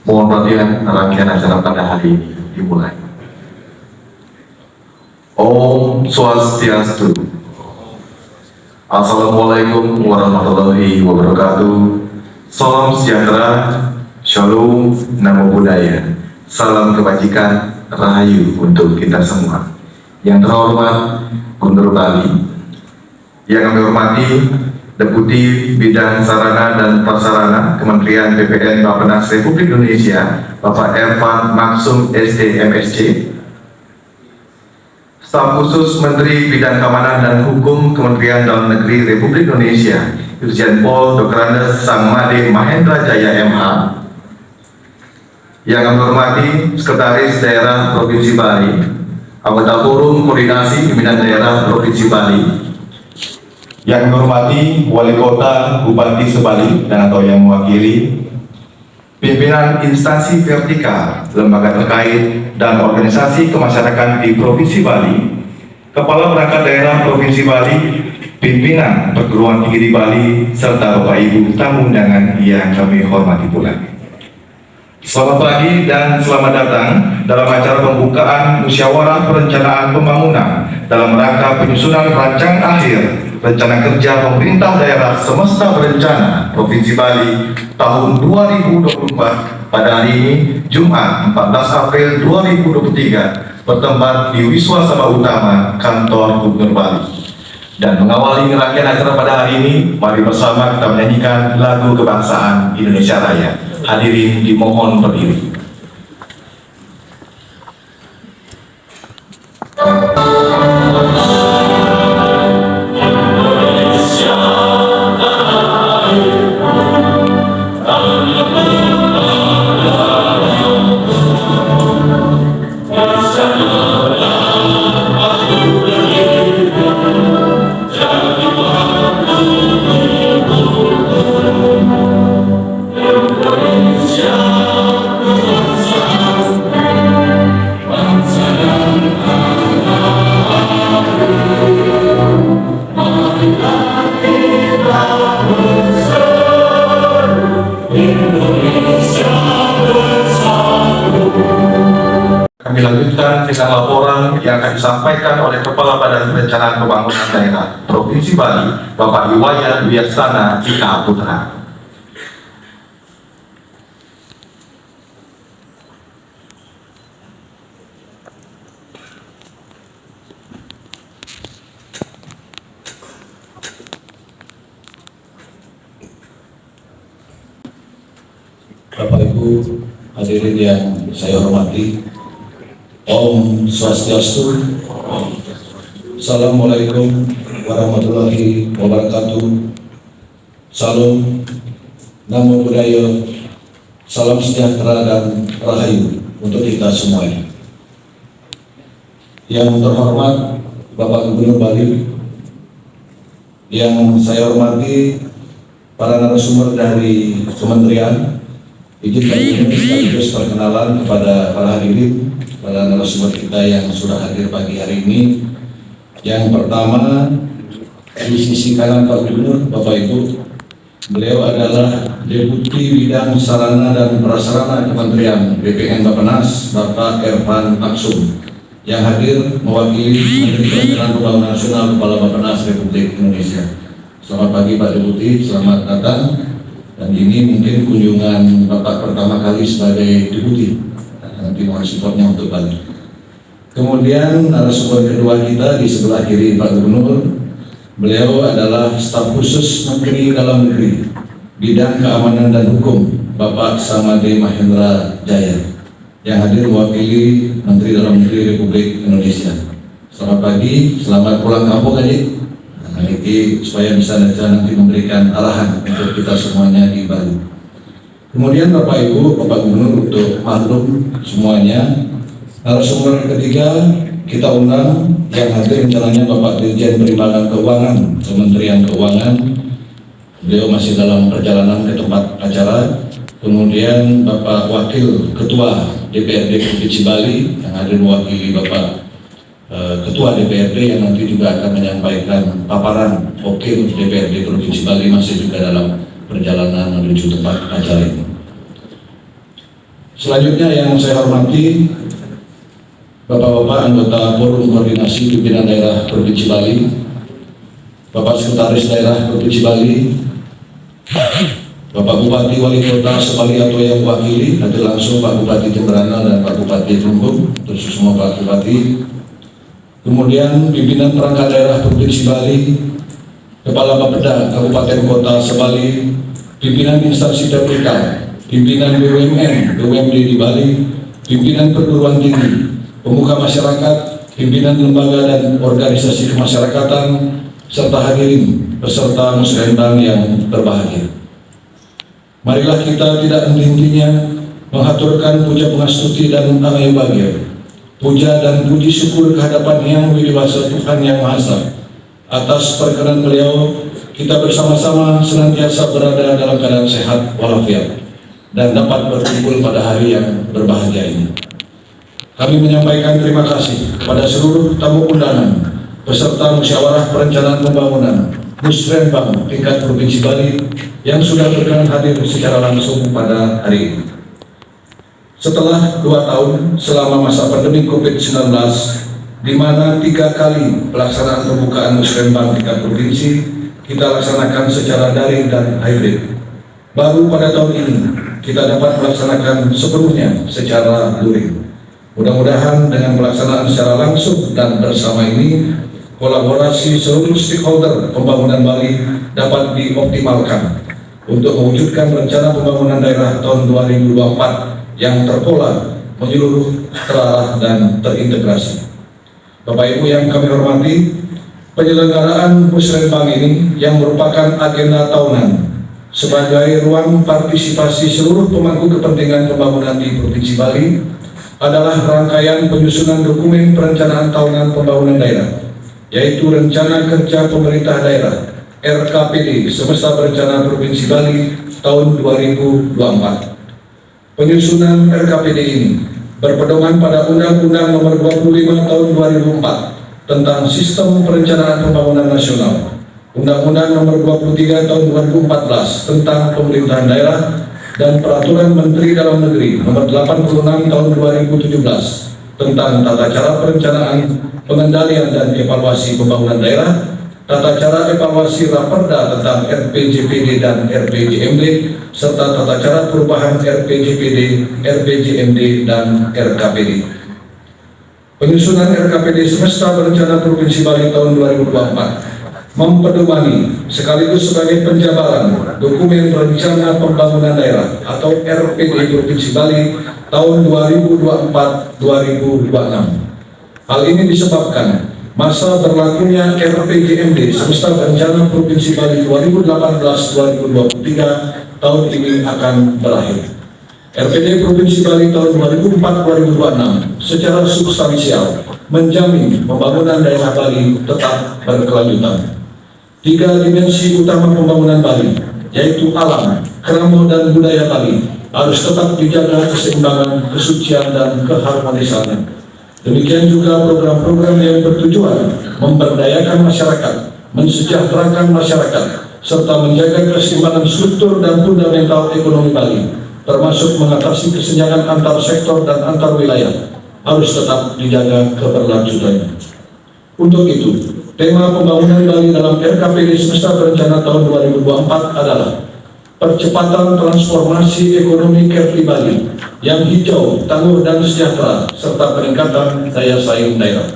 Mohon perhatian rangkaian acara pada hari ini dimulai. Om Swastiastu. Assalamualaikum warahmatullahi wabarakatuh. Salam sejahtera, Shalom, Namo Buddhaya. Salam kebajikan, Rahayu untuk kita semua. Yang terhormat Gubernur Bali, yang kami hormati Deputi Bidang Sarana dan Prasarana Kementerian BPN Bappenas Republik Indonesia, Bapak Ervan Maksum SD MSc, Staf Khusus Menteri Bidang Keamanan dan Hukum Kementerian Dalam Negeri Republik Indonesia, Irjen Pol Dr. Andes Sangmade Mahendra Jaya MH, yang kami hormati Sekretaris Daerah Provinsi Bali, anggota Forum Koordinasi Pimpinan Daerah Provinsi Bali, yang kami hormati Wali Kota, Bupati Sebali dan atau yang mewakili, pimpinan instansi vertikal, lembaga terkait, dan organisasi kemasyarakatan di Provinsi Bali, Kepala Perangkat Daerah Provinsi Bali, pimpinan perguruan tinggi di Bali, serta Bapak Ibu tamu undangan yang kami hormati pula. Selamat pagi dan selamat datang dalam acara pembukaan musyawarah perencanaan pembangunan dalam rangka penyusunan rancangan akhir rencana kerja pemerintah daerah semesta berencana Provinsi Bali tahun 2024 pada hari ini Jumat 14 April 2023 bertempat di Wisma Sabha Utama Kantor Gubernur Bali. Dan mengawali rangkaian acara pada hari ini, mari bersama kita menyanyikan lagu kebangsaan Indonesia Raya. Hadirin dimohon berdiri. Kami lanjutkan dengan laporan yang akan disampaikan oleh Kepala Badan Perencanaan Pembangunan Daerah Provinsi Bali, Bapak Iwayan Wiyaksana Ika Putra. Bapak Ibu hadirin yang saya hormati, Om Swastiastu. Assalamualaikum warahmatullahi wabarakatuh. Salam, Namo Buddhaya, salam sejahtera dan rahayu untuk kita semuanya. Yang terhormat Bapak Gubernur Bali, yang saya hormati para narasumber dari kementerian, izinkan ini sekaligus perkenalan kepada para hadirin, para narasumber kita yang sudah hadir pagi hari ini. Yang pertama, di sisi kanan Pak Gubernur, Bapak Ibu, beliau adalah Deputi Bidang Sarana dan Prasarana Kementerian BPN Bappenas, Bapak Ervan Maksum, yang hadir mewakili Menteri Perencanaan Pembangunan Nasional Kepala Bappenas Republik Indonesia. Selamat pagi Pak Deputi, selamat datang. Dan ini mungkin kunjungan Bapak pertama kali sebagai Deputi. Nanti mohon supportnya untuk Bali. Kemudian narasumber kedua kita di sebelah kiri Pak Gubernur, beliau adalah Staf Khusus Menteri Dalam Negeri Bidang Keamanan dan Hukum, Bapak Sangmade Mahendra Jaya, yang hadir mewakili Menteri Dalam Negeri Republik Indonesia. Selamat pagi, selamat pulang kampung adik. Ini supaya bisa nanti memberikan arahan untuk kita semuanya di Bali. Kemudian Bapak Ibu, Bapak Gubernur, untuk maklum semuanya, narasumber ketiga kita undang yang hadir rencananya Bapak Dirjen Perimbangan Keuangan Kementerian Keuangan. Beliau masih dalam perjalanan ke tempat acara. Kemudian Bapak Wakil Ketua DPRD Provinsi Bali yang hadir mewakili Bapak Ketua DPRD yang nanti juga akan menyampaikan paparan Wakil DPRD Provinsi Bali masih juga dalam perjalanan menuju tempat acara ini. Selanjutnya yang saya hormati Bapak-Bapak anggota Forum Koordinasi Pimpinan Daerah Provinsi Bali, Bapak Sekretaris Daerah Provinsi Bali, Bapak Bupati Wali Kota Sebali atau yang wakili, nanti langsung Pak Bupati Jemberana dan Pak Bupati Trungkung, terus semua Pak Bupati. Kemudian pimpinan perangkat daerah Provinsi Bali, Kepala Bapeda Kabupaten Kota Sebali, pimpinan instansi terkait, pimpinan BUMN, BUMD di Bali, pimpinan perguruan tinggi, pemuka masyarakat, pimpinan lembaga dan organisasi kemasyarakatan, serta hadirin peserta musrenbang yang berbahagia. Marilah kita tidak henti-hentinya menghaturkan puja pengastuti dan angai bahagia, puja dan puji syukur kehadapan Yang Widiwasa Tuhan Yang Maha Esa. Atas perkenan beliau, kita bersama-sama senantiasa berada dalam keadaan sehat walafiat dan dapat berkumpul pada hari yang berbahagia ini. Kami menyampaikan terima kasih kepada seluruh tamu undangan, peserta musyawarah perencanaan pembangunan Musrenbang tingkat Provinsi Bali yang sudah berkenan hadir secara langsung pada hari ini. Setelah 2 tahun selama masa pandemi COVID-19, di mana 3 kali pelaksanaan pembukaan Musrenbang tingkat provinsi kita laksanakan secara daring dan hybrid, baru pada tahun ini kita dapat melaksanakan sepenuhnya secara luring. Mudah-mudahan dengan pelaksanaan secara langsung dan bersama ini, kolaborasi seluruh stakeholder pembangunan Bali dapat dioptimalkan untuk mewujudkan rencana pembangunan daerah tahun 2024 yang terpola, menyeluruh, terarah, dan terintegrasi. Bapak Ibu yang kami hormati, penyelenggaraan Musrenbang ini yang merupakan agenda tahunan sebagai ruang partisipasi seluruh pemangku kepentingan pembangunan di Provinsi Bali adalah rangkaian penyusunan dokumen perencanaan tahunan pembangunan daerah, yaitu Rencana Kerja Pemerintah Daerah RKPD semesta berencana Provinsi Bali tahun 2024. Penyusunan RKPD ini berpedoman pada Undang-Undang Nomor 25 Tahun 2004 tentang Sistem Perencanaan Pembangunan Nasional, Undang-Undang Nomor 23 Tahun 2014 tentang Pemerintahan Daerah, dan Peraturan Menteri Dalam Negeri Nomor 86 Tahun 2017 tentang Tata Cara Perencanaan, Pengendalian dan Evaluasi Pembangunan Daerah, Tata Cara Evaluasi Raperda tentang RPJPD dan RPJMD, serta Tata Cara Perubahan RPJPD, RPJMD, dan RKPD. Penyusunan RKPD semesta berencana Provinsi Bali tahun 2024 mempedomani sekaligus sebagai penjabaran dokumen rencana pembangunan daerah atau RPD Provinsi Bali tahun 2024-2026. Hal ini disebabkan masa berlakunya RPJMD semesta berencana Provinsi Bali 2018-2023 tahun ini akan berakhir. RPD Provinsi Bali tahun 2004-2026 secara substansial menjamin pembangunan daerah Bali tetap berkelanjutan. 3 dimensi utama pembangunan Bali, yaitu alam, kerama, dan budaya Bali, harus tetap dijaga keseimbangan, kesucian, dan keharmonisannya. Demikian juga program-program yang bertujuan memberdayakan masyarakat, mensejahterakan masyarakat, serta menjaga keseimbangan struktur dan fundamental ekonomi Bali, termasuk mengatasi kesenjangan antar sektor dan antar wilayah, harus tetap dijaga keberlanjutannya. Untuk itu, tema pembangunan Bali dalam RKPD semesta berencana tahun 2024 adalah percepatan transformasi ekonomi kreatif Bali yang hijau, tangguh, dan sejahtera, serta peningkatan daya saing daerah.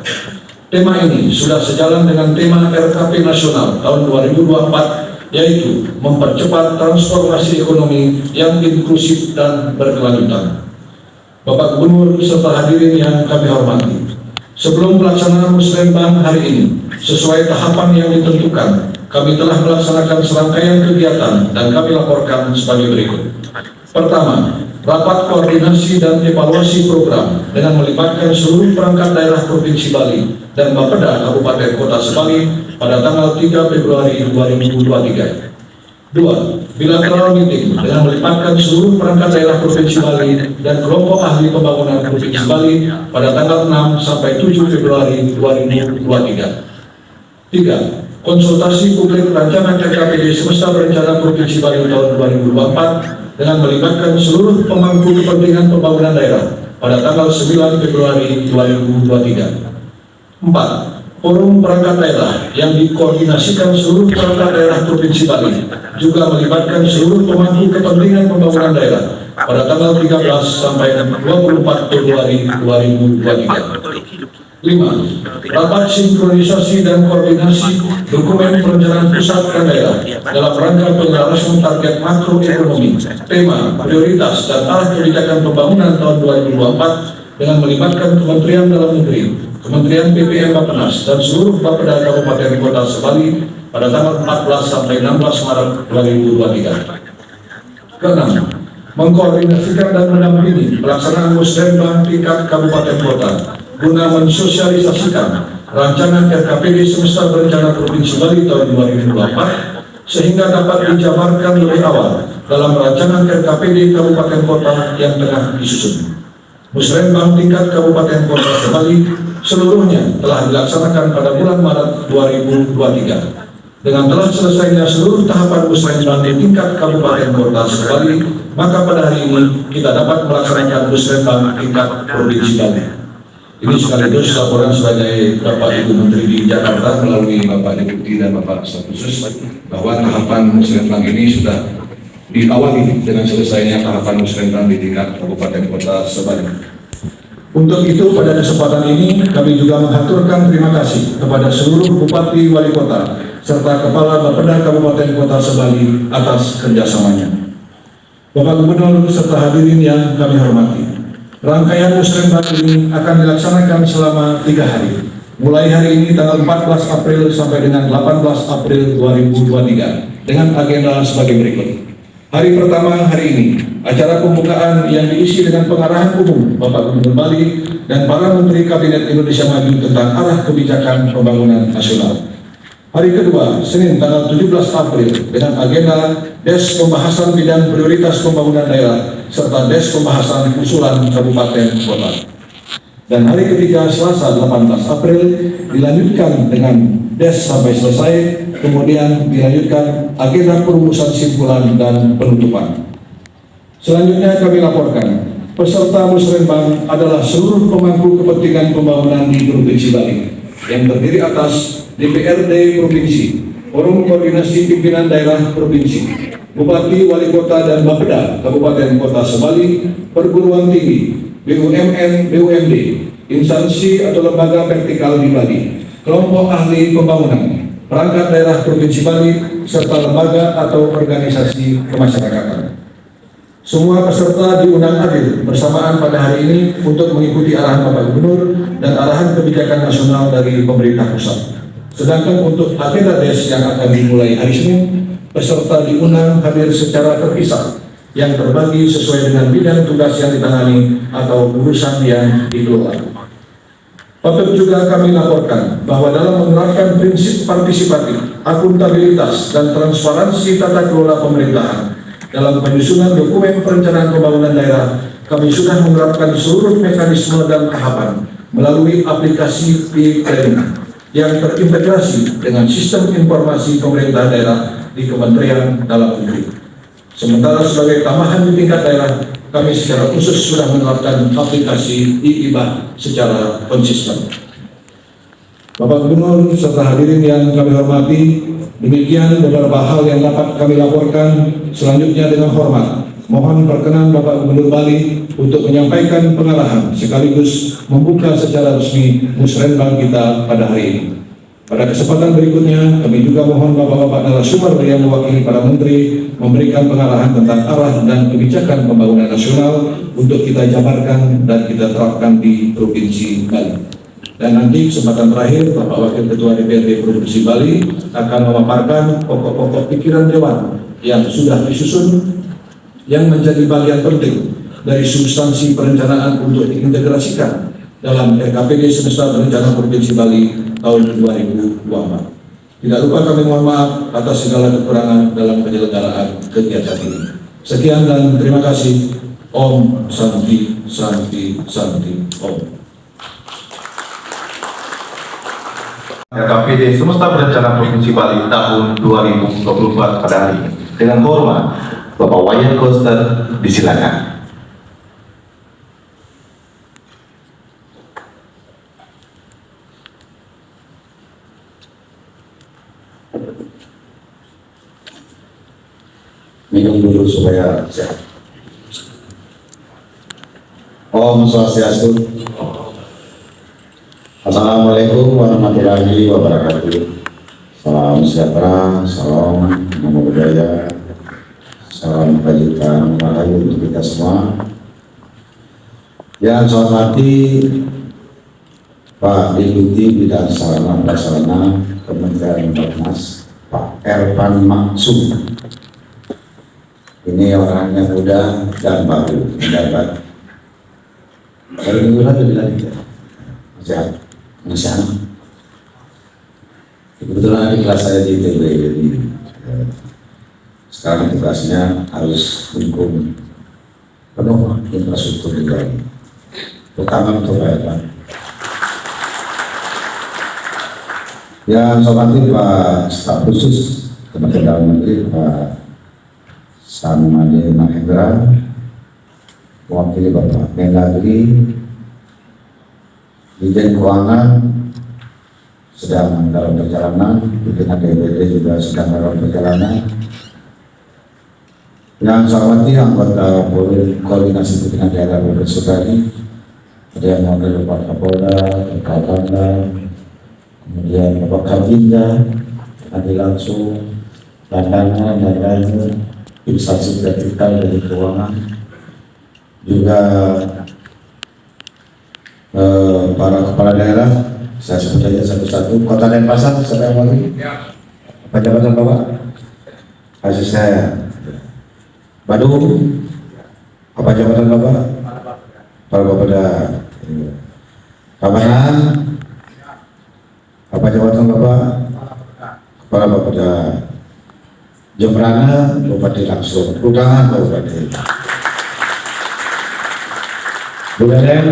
Tema ini sudah sejalan dengan tema RKP nasional tahun 2024, yaitu mempercepat transformasi ekonomi yang inklusif dan berkelanjutan. Bapak Gubernur serta hadirin yang kami hormati, sebelum pelaksanaan Musrenbang hari ini, sesuai tahapan yang ditentukan, kami telah melaksanakan serangkaian kegiatan dan kami laporkan sebagai berikut. Pertama, rapat koordinasi dan evaluasi program dengan melibatkan seluruh perangkat daerah Provinsi Bali dan Bapeda Kabupaten Kota Sebali pada tanggal 3 Februari 2023. 2. Bilateral meeting dengan melibatkan seluruh perangkat daerah Provinsi Bali dan kelompok ahli pembangunan Provinsi Bali pada tanggal 6 sampai 7 Februari 2023. 3. Konsultasi publik rancangan RKPD semesta berencana Provinsi Bali tahun 2024 dengan melibatkan seluruh pemangku kepentingan pembangunan daerah pada tanggal 9 Februari 2023. 4. Forum perangkat daerah yang dikoordinasikan seluruh perangkat daerah Provinsi Bali juga melibatkan seluruh pemangku kepentingan pembangunan daerah pada tanggal 13 sampai 24 Februari 2023. 5. Rapat sinkronisasi dan koordinasi dokumen perencanaan pusat dan daerah dalam rangka penyelesaian target makroekonomi, tema, prioritas, dan arah kebijakan pembangunan tahun 2024 dengan melibatkan Kementerian Dalam Negeri, Kementerian PPM Bappenas, dan seluruh Bapeda Kabupaten Kota Sebali pada tanggal 14 sampai 16 Maret 2023. Keenam, mengkoordinasikan dan mendampingi pelaksanaan musrenbang tingkat kabupaten kota guna mensosialisasikan rancangan RKPD semesta berencana Provinsi Bali tahun 2024 sehingga dapat dijabarkan lebih awal dalam rancangan RKPD kabupaten kota yang tengah disusun. Musrenbang tingkat kabupaten kota Sebali seluruhnya telah dilaksanakan pada bulan Maret 2023. Dengan telah selesainya seluruh tahapan musrenbang di tingkat kabupaten kota Sebali, maka pada hari ini kita dapat melaksanakan musrenbang tingkat Provinsi Bali. Ini sekaligus laporan sebagai Bapak Ibu Menteri di Jakarta melalui Bapak Deputi dan Bapak Staf Khusus bahwa tahapan musrenbang ini sudah diawali dengan selesainya tahapan musrenbang di tingkat kabupaten kota Sebali. Untuk itu pada kesempatan ini kami juga mengaturkan terima kasih kepada seluruh Bupati Wali Kota serta Kepala Bapeda Kabupaten Kota Sebali atas kerjasamanya. Bapak Gubernur serta hadirin yang kami hormati, rangkaian musrenbang ini akan dilaksanakan selama 3 hari, mulai hari ini tanggal 14 April sampai dengan 18 April 2023 dengan agenda sebagai berikut. Hari pertama hari ini, acara pembukaan yang diisi dengan pengarahan umum Bapak Gubernur Bali dan para Menteri Kabinet Indonesia Maju tentang arah kebijakan pembangunan nasional. Hari kedua, Senin tanggal 17 April dengan agenda Des Pembahasan Bidang Prioritas Pembangunan Daerah serta Des Pembahasan Usulan Kabupaten Kota. Dan hari ketiga, Selasa 18 April dilanjutkan dengan Des sampai selesai, kemudian dilanjutkan agenda perumusan simpulan dan penutupan. Selanjutnya kami laporkan, peserta musrenbang adalah seluruh pemangku kepentingan pembangunan di Provinsi Bali yang terdiri atas DPRD Provinsi, Forum Koordinasi Pimpinan Daerah Provinsi, Bupati, Wali Kota, dan Bapeda Kabupaten Kota Sebali, perguruan tinggi, BUMN, BUMD, instansi atau lembaga vertikal di Bali, kelompok ahli pembangunan, perangkat daerah Provinsi Bali, serta lembaga atau organisasi kemasyarakatan. Semua peserta diundang hadir bersamaan pada hari ini untuk mengikuti arahan Bapak Gubernur dan arahan kebijakan nasional dari pemerintah pusat. Sedangkan untuk agenda DES yang akan dimulai hari Senin, peserta diundang hadir secara terpisah yang terbagi sesuai dengan bidang tugas yang ditangani atau urusan yang dikelola. Patut juga kami laporkan bahwa dalam menerapkan prinsip partisipatif, akuntabilitas, dan transparansi tata kelola pemerintahan dalam penyusunan dokumen perencanaan pembangunan daerah, kami sudah menerapkan seluruh mekanisme dan tahapan melalui aplikasi e-planning yang terintegrasi dengan sistem informasi pemerintah daerah di Kementerian Dalam Negeri. Sementara sebagai tambahan di tingkat daerah, kami secara khusus sudah menerapkan aplikasi e-IBA secara konsisten. Bapak Gubernur serta hadirin yang kami hormati, demikian beberapa hal yang dapat kami laporkan. Selanjutnya dengan hormat, mohon perkenan Bapak Gubernur Bali untuk menyampaikan pengarahan sekaligus membuka secara resmi musrenbang kita pada hari ini. Pada kesempatan berikutnya, kami juga mohon Bapak-Bapak narasumber yang mewakili para menteri memberikan pengarahan tentang arah dan kebijakan pembangunan nasional untuk kita jabarkan dan kita terapkan di Provinsi Bali. Dan nanti kesempatan terakhir, Bapak Wakil Ketua DPRD Provinsi Bali akan memaparkan pokok-pokok pikiran Dewan yang sudah disusun yang menjadi bagian penting dari substansi perencanaan untuk diintegrasikan dalam RKPD semesta berencana Provinsi Bali tahun 2024. Tidak lupa kami mohon maaf atas segala kekurangan dalam penyelenggaraan kegiatan ini. Sekian dan terima kasih. Om Santi Santi Santi Om. RKPD Semesta Berencana Provinsi Bali tahun 2024 pada hari ini. Dengan hormat, Bapak Wayan Koster, disilakan. Minum dulu supaya sehat. Om Swastiastu. Assalamualaikum warahmatullahi wabarakatuh. Salam sejahtera, salam namo buddhaya, salam kebajikan rahayu untuk kita semua. Yang saya hormati Pak Deputi Bidang Sarana Prasarana Kementerian Pertanian, Pak Ervan Maksum. Ini orangnya muda dan baru mendapat. Baru minggu lalu bilang masih anak. Kebetulan di kelas saya di ITB, jadi sekarang tugasnya harus mendukung penuh infrastruktur di Bali, terutama untuk rakyat. Yang saya hormati Pak Staf Khusus Kementerian Dalam Negeri Pak Sanmade Mahendra, mewakili Bapak Mendagri, Dirjen Keuangan sedang dalam perjalanan, pimpinan DPD juga sedang dalam perjalanan. Yang saya hormati anggota koordinasi pimpinan daerah Provinsi Bali, ada yang mewakili Pak Kapolda, Pak Kapolda, kemudian Bapak Kabinda, hadir langsung, dandangan dan lainnya, instansi vertikal dari keuangan, juga para kepala daerah, saya sebut saja satu-satu. Kota Denpasar, siapa yang mau? Apa jabatan Bapak? Kasih saya. Badung, apa jabatan Bapak? Kepala Bapeda. Tabanan, apa jabatan Bapak? Kepala Bapeda. Jembrana, Bupati langsung. Udangan, Bupati. Budaden,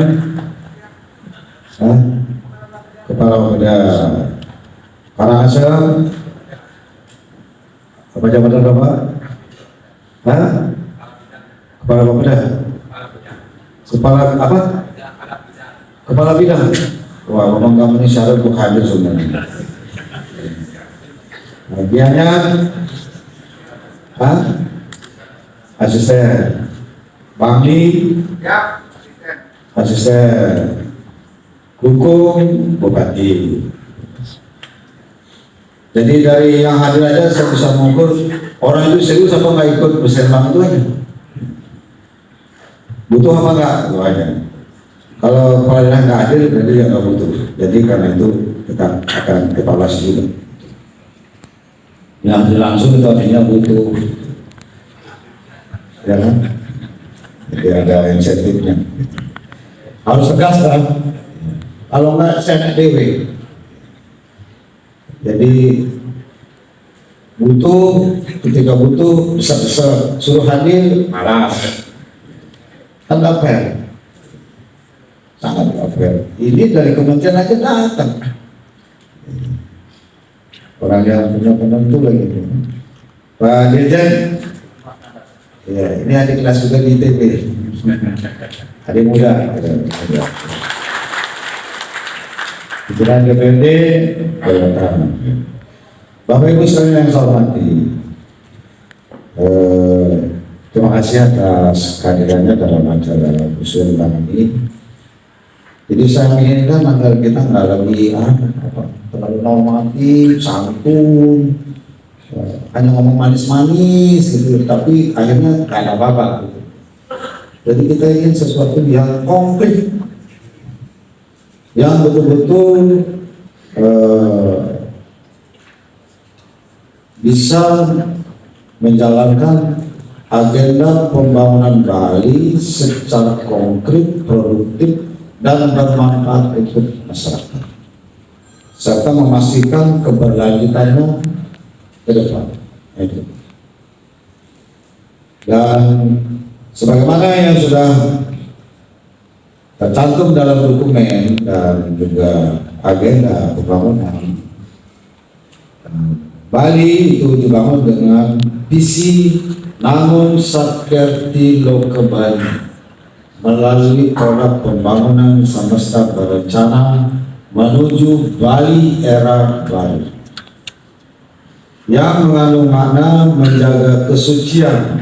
Kepala Bapeda. Karangasem, apa jabatan Bapak? Kepala Bapeda. Kepala apa? Kepala bidang. Wah, memang kamu ini syarat untuk hadir sebenarnya. Bagiannya, asisten, Bangli, asisten, dukung Bupati. Jadi dari yang hadir aja saya bisa mengukur orang itu serius apa nggak ikut musyawarah itu aja. Butuh apa nggak? Itu aja. Kalau kepala daerah nggak hadir, jadi ya nggak butuh. Jadi karena itu kita akan evaluasi juga. Yang hadir langsung itu artinya butuh, ya kan? Jadi ada insentifnya. Harus tegas kan? Kalau nggak saya dewe. Jadi butuh, ketika butuh bisa suruh hadir malas. Kan nggak fair. Sangat nggak fair. Ini dari kementerian aja datang. Orang yang punya penentu lagi. Pak Dirjen, ya ini adik kelas juga di ITB. Adik muda. Pimpinan DPD, Bapak Ibu sekalian yang saya hormati, terima kasih atas kehadirannya dalam acara usul ini. Jadi saya menginginkan agar kita nggak lagi terlalu normatif, santun, hanya ngomong manis-manis gitu, tapi akhirnya nggak ada apa-apa. Jadi kita ingin sesuatu yang konkret, yang betul-betul bisa menjalankan agenda pembangunan Bali secara konkret, produktif, dan bermanfaat untuk masyarakat, serta memastikan keberlanjutannya ke depan. Dan sebagaimana yang sudah tercantum dalam dokumen dan juga agenda pembangunan, Bali itu dibangun dengan visi Namun Satkerti Loka Bali melalui program pembangunan semesta berencana menuju Bali era baru yang mengandung makna menjaga kesucian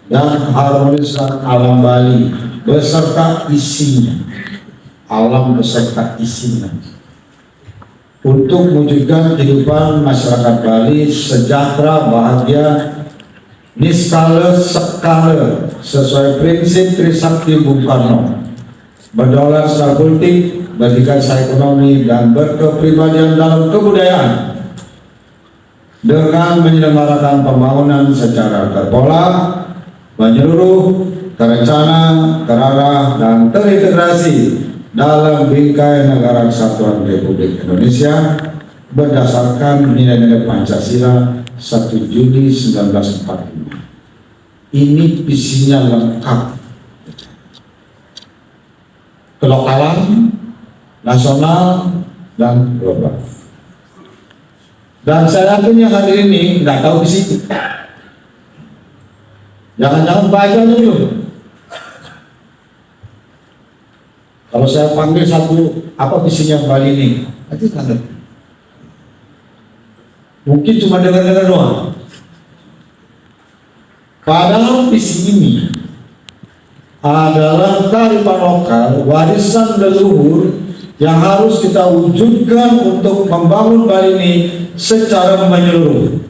dan harmoniskan alam Bali beserta isinya, alam beserta isinya, untuk mewujudkan kehidupan masyarakat Bali sejahtera, bahagia, niskala sekala sesuai prinsip Trisakti Bung Karno, berdaulat secara politik, berdikari secara ekonomi, dan berkepribadian dalam kebudayaan dengan menyelenggarakan pembangunan secara terpola, menyeluruh, terencana, terarah, dan terintegrasi dalam bingkai negara kesatuan Republik Indonesia berdasarkan nilai-nilai Pancasila 1 Juli 1945. Ini visinya lengkap, kelokalan, nasional, dan global. Dan saya yakin yang hadir ini nggak tahu visi itu. Jangan-jangan baca dulu. Kalau saya panggil satu, apa visinya Bali ini? Nanti kan mungkin cuma dengar-dengar doang. Padahal visi ini adalah kearifan lokal, warisan leluhur yang harus kita wujudkan untuk membangun Bali ini secara menyeluruh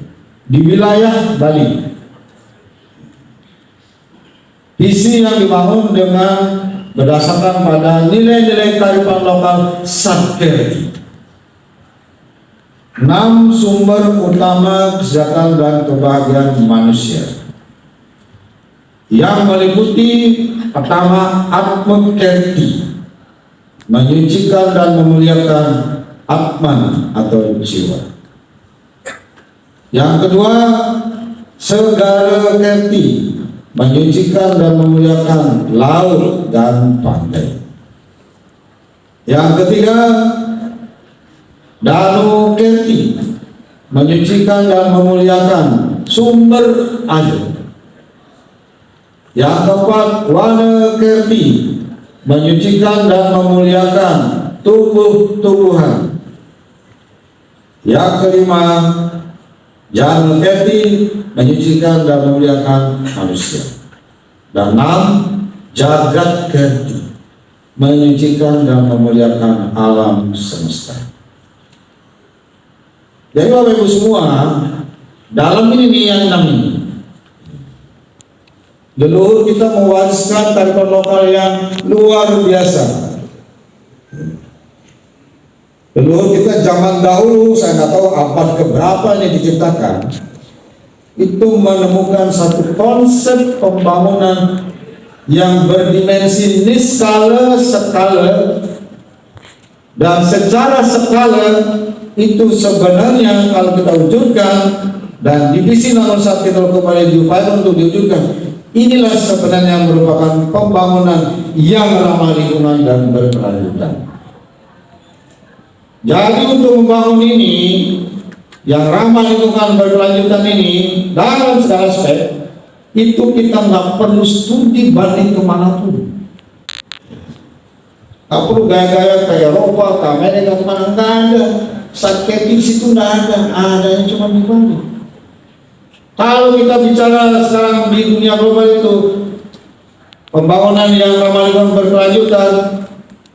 di wilayah Bali. Visi yang dibangun dengan berdasarkan pada nilai-nilai kearifan lokal Satkerti. 6 sumber utama kesejahteraan dan kebahagiaan manusia yang meliputi pertama Atmakerti, menyucikan dan memuliakan Atman atau jiwa. Yang kedua Segara Kerti, menyucikan dan memuliakan laut dan pantai. Yang ketiga Danu Kerti, menyucikan dan memuliakan sumber air. Yang keempat Wana Kerti, menyucikan dan memuliakan tumbuh-tumbuhan. Yang kelima Jana Kerti, menyucikan dan memuliakan manusia. Dan 6 Jagat Kerti, menyucikan dan memuliakan alam semesta. Jadi Bapak Ibu semua, dalam ini yang 6 ini, leluhur kita mewariskan kearifan lokal yang luar biasa. Leluhur kita zaman dahulu, saya nggak tahu abad keberapa ini diciptakan, itu menemukan satu konsep pembangunan yang berdimensi niskala skala, dan secara skala itu sebenarnya kalau kita wujudkan dan divisi nomor 1 kita kembali diupayakan untuk diwujudkan, inilah sebenarnya merupakan pembangunan yang ramah lingkungan dan berkelanjutan. Jadi untuk membangun ini yang ramah lingkungan berkelanjutan ini dalam segala aspek, itu kita nggak perlu studi banding kemanapun. Nggak perlu gaya-gaya ke Eropa, ke Amerika, kemana, nggak ada. Satkerti situ nggak ada, adanya cuma di Bali. Kalau kita bicara sekarang di dunia global itu pembangunan yang ramah lingkungan berkelanjutan,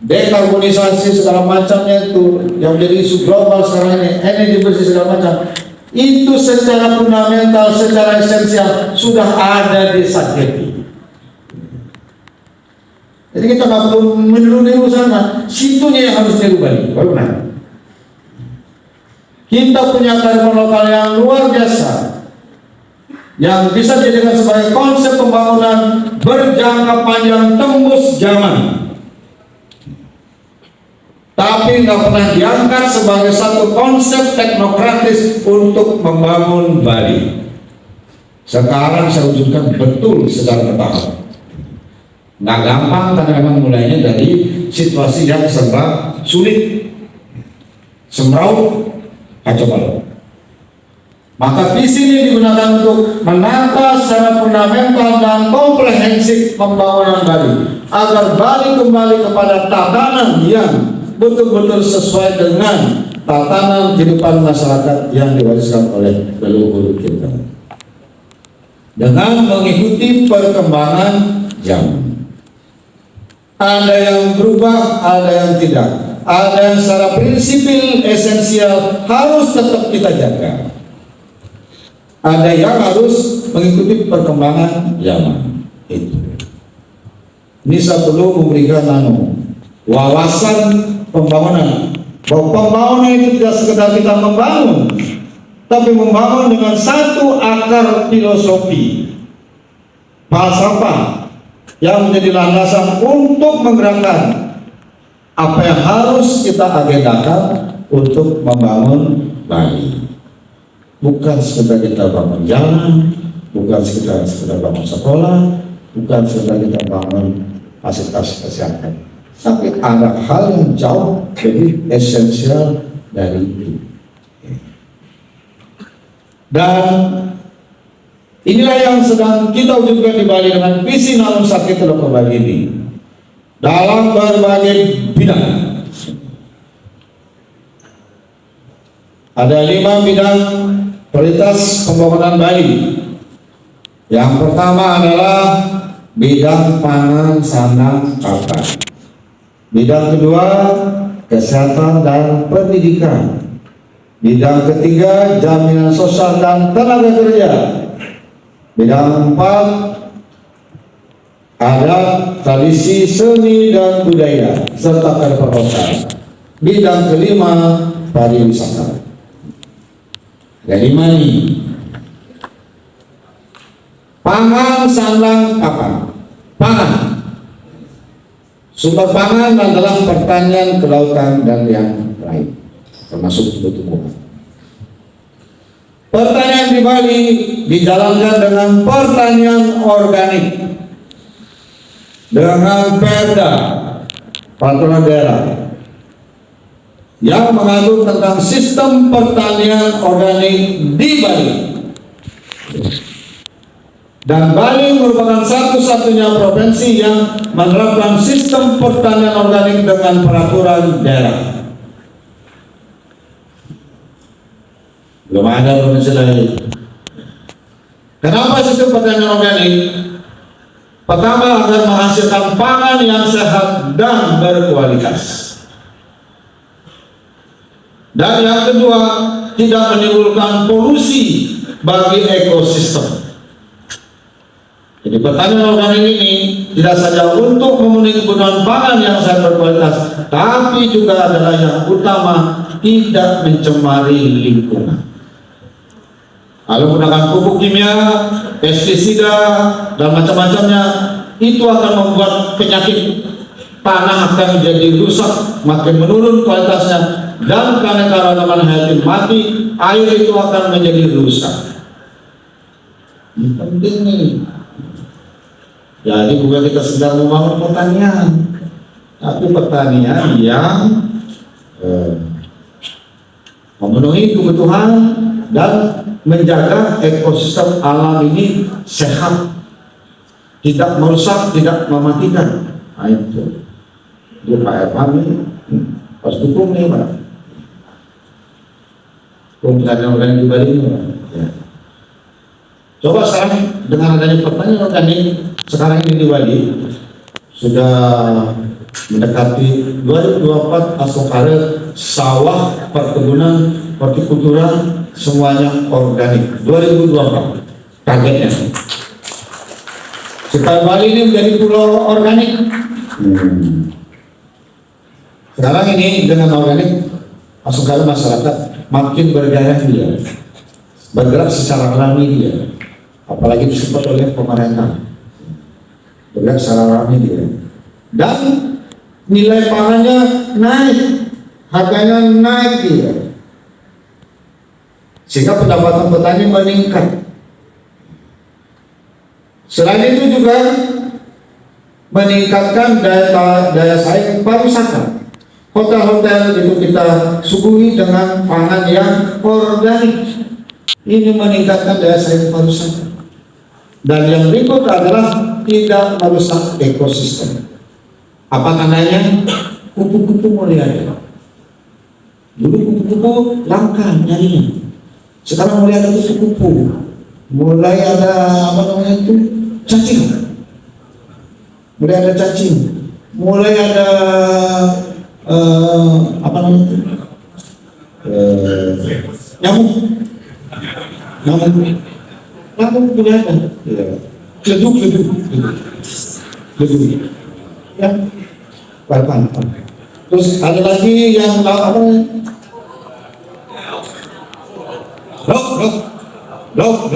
dekarbonisasi segala macamnya itu yang menjadi isu global sekarang ini, energi bersih segala macam, itu secara fundamental, secara esensial sudah ada di Satkerti. Jadi kita nggak perlu meniru sana, situnya yang harus dirubah. Baru nah. Kita punya kearifan lokal yang luar biasa, yang bisa dijadikan sebagai konsep pembangunan berjangka panjang tembus zaman, tapi nggak pernah diangkat sebagai satu konsep teknokratis untuk membangun Bali. Sekarang saya wujudkan betul secara bertahap. Nggak gampang karena memang mulainya dari situasi yang serba sulit, semraut, kacau balau. Maka visi ini digunakan untuk menata secara fundamental dan komprehensif pembangunan Bali agar Bali kembali kepada tatanan yang betul-betul sesuai dengan tatanan kehidupan masyarakat yang diwariskan oleh leluhur kita dengan mengikuti perkembangan zaman. Ada yang berubah, ada yang tidak. Ada yang secara prinsipil esensial harus tetap kita jaga. Ada yang harus mengikuti perkembangan zaman itu. Ini saya perlu memberikan wawasan pembangunan. Bahwa pembangunan itu tidak sekedar kita membangun, tapi membangun dengan satu akar filosofi, falsafah yang menjadi landasan untuk menggerakkan apa yang harus kita agendakan untuk membangun Bali. Bukan sekedar kita bangun jalan, bukan sekedar bangun sekolah, bukan sekedar kita bangun fasilitas kesehatan, tapi ada hal yang jauh lebih esensial dari itu. Dan inilah yang sedang kita wujudkan di Bali dengan visi Narum Sakti Loko Bali ini dalam berbagai bidang. Ada 5 bidang prioritas pembangunan Bali. Yang pertama adalah bidang pangan, sandang, papan. Bidang kedua, kesehatan dan pendidikan. Bidang ketiga, jaminan sosial dan tenaga kerja. Bidang 4, ada tradisi, seni dan budaya serta keperluan. Bidang kelima, pariwisata. Ada 5 ini. Pangan, sandang, papan. Pangan. Sumber pangan adalah pertanian, kelautan dan yang lain, termasuk tumbuh-tumbuhan. Pertanian di Bali dijalankan dengan pertanian organik, dengan Perda Peraturan Daerah yang mengatur tentang sistem pertanian organik di Bali. Dan Bali merupakan satu-satunya provinsi yang menerapkan sistem pertanian organik dengan peraturan daerah. Belum ada provinsi lain. Kenapa sistem pertanian organik? Pertama, agar menghasilkan pangan yang sehat dan berkualitas. Dan yang kedua, tidak menimbulkan polusi bagi ekosistem. Jadi pertanian organik ini tidak saja untuk memenuhi kebutuhan pangan yang sehat berkualitas, tapi juga adalah yang utama, tidak mencemari lingkungan. Kalau menggunakan pupuk kimia, pestisida, dan macam-macamnya, itu akan membuat penyakit tanah akan menjadi rusak, makin menurun kualitasnya, dan keanekaragaman hayati mati, air itu akan menjadi rusak. Ini penting nih. Jadi bukan kita sedang membangun pertanian, tapi pertanian yang memenuhi kebutuhan dan menjaga ekosistem alam ini sehat, tidak merusak, tidak mematikan. Nah, itu Pak Erman ini harus dukung nih Pak. Pertanian organik di Bali ini Pak. Ya. Coba sekarang dengan adanya pertanian organik sekarang ini di Bali sudah mendekati 2024 asokare sawah, perkebunan, hortikultura semuanya organik 2024 targetnya supaya Bali ini menjadi pulau organik. Sekarang ini dengan organik asokare masyarakat makin bergairah dia, bergerak secara alami dia, apalagi disupport oleh pemerintah, bergerak secara alami dia, dan nilai pangannya naik, harganya naik dia, sehingga pendapatan petani meningkat. Selain itu juga meningkatkan daya saing pariwisata. Hotel-hotel itu kita suguhi dengan pangan yang organik. Ini meningkatkan daya saing pariwisata. Dan yang berikut adalah tidak merusak ekosistem. Apa tandanya? Kupu-kupu mulai ada. Dulu kupu-kupu langka nyarinya. Sekarang mulai ada kupu-kupu. Mulai ada apa namanya itu? Cacing. Mulai ada cacing. Mulai ada apa namanya itu? Nyamuk. Nyamuk mulai ada. Keleduk. Ya, apa? Terus ada lagi yang apa? Blok.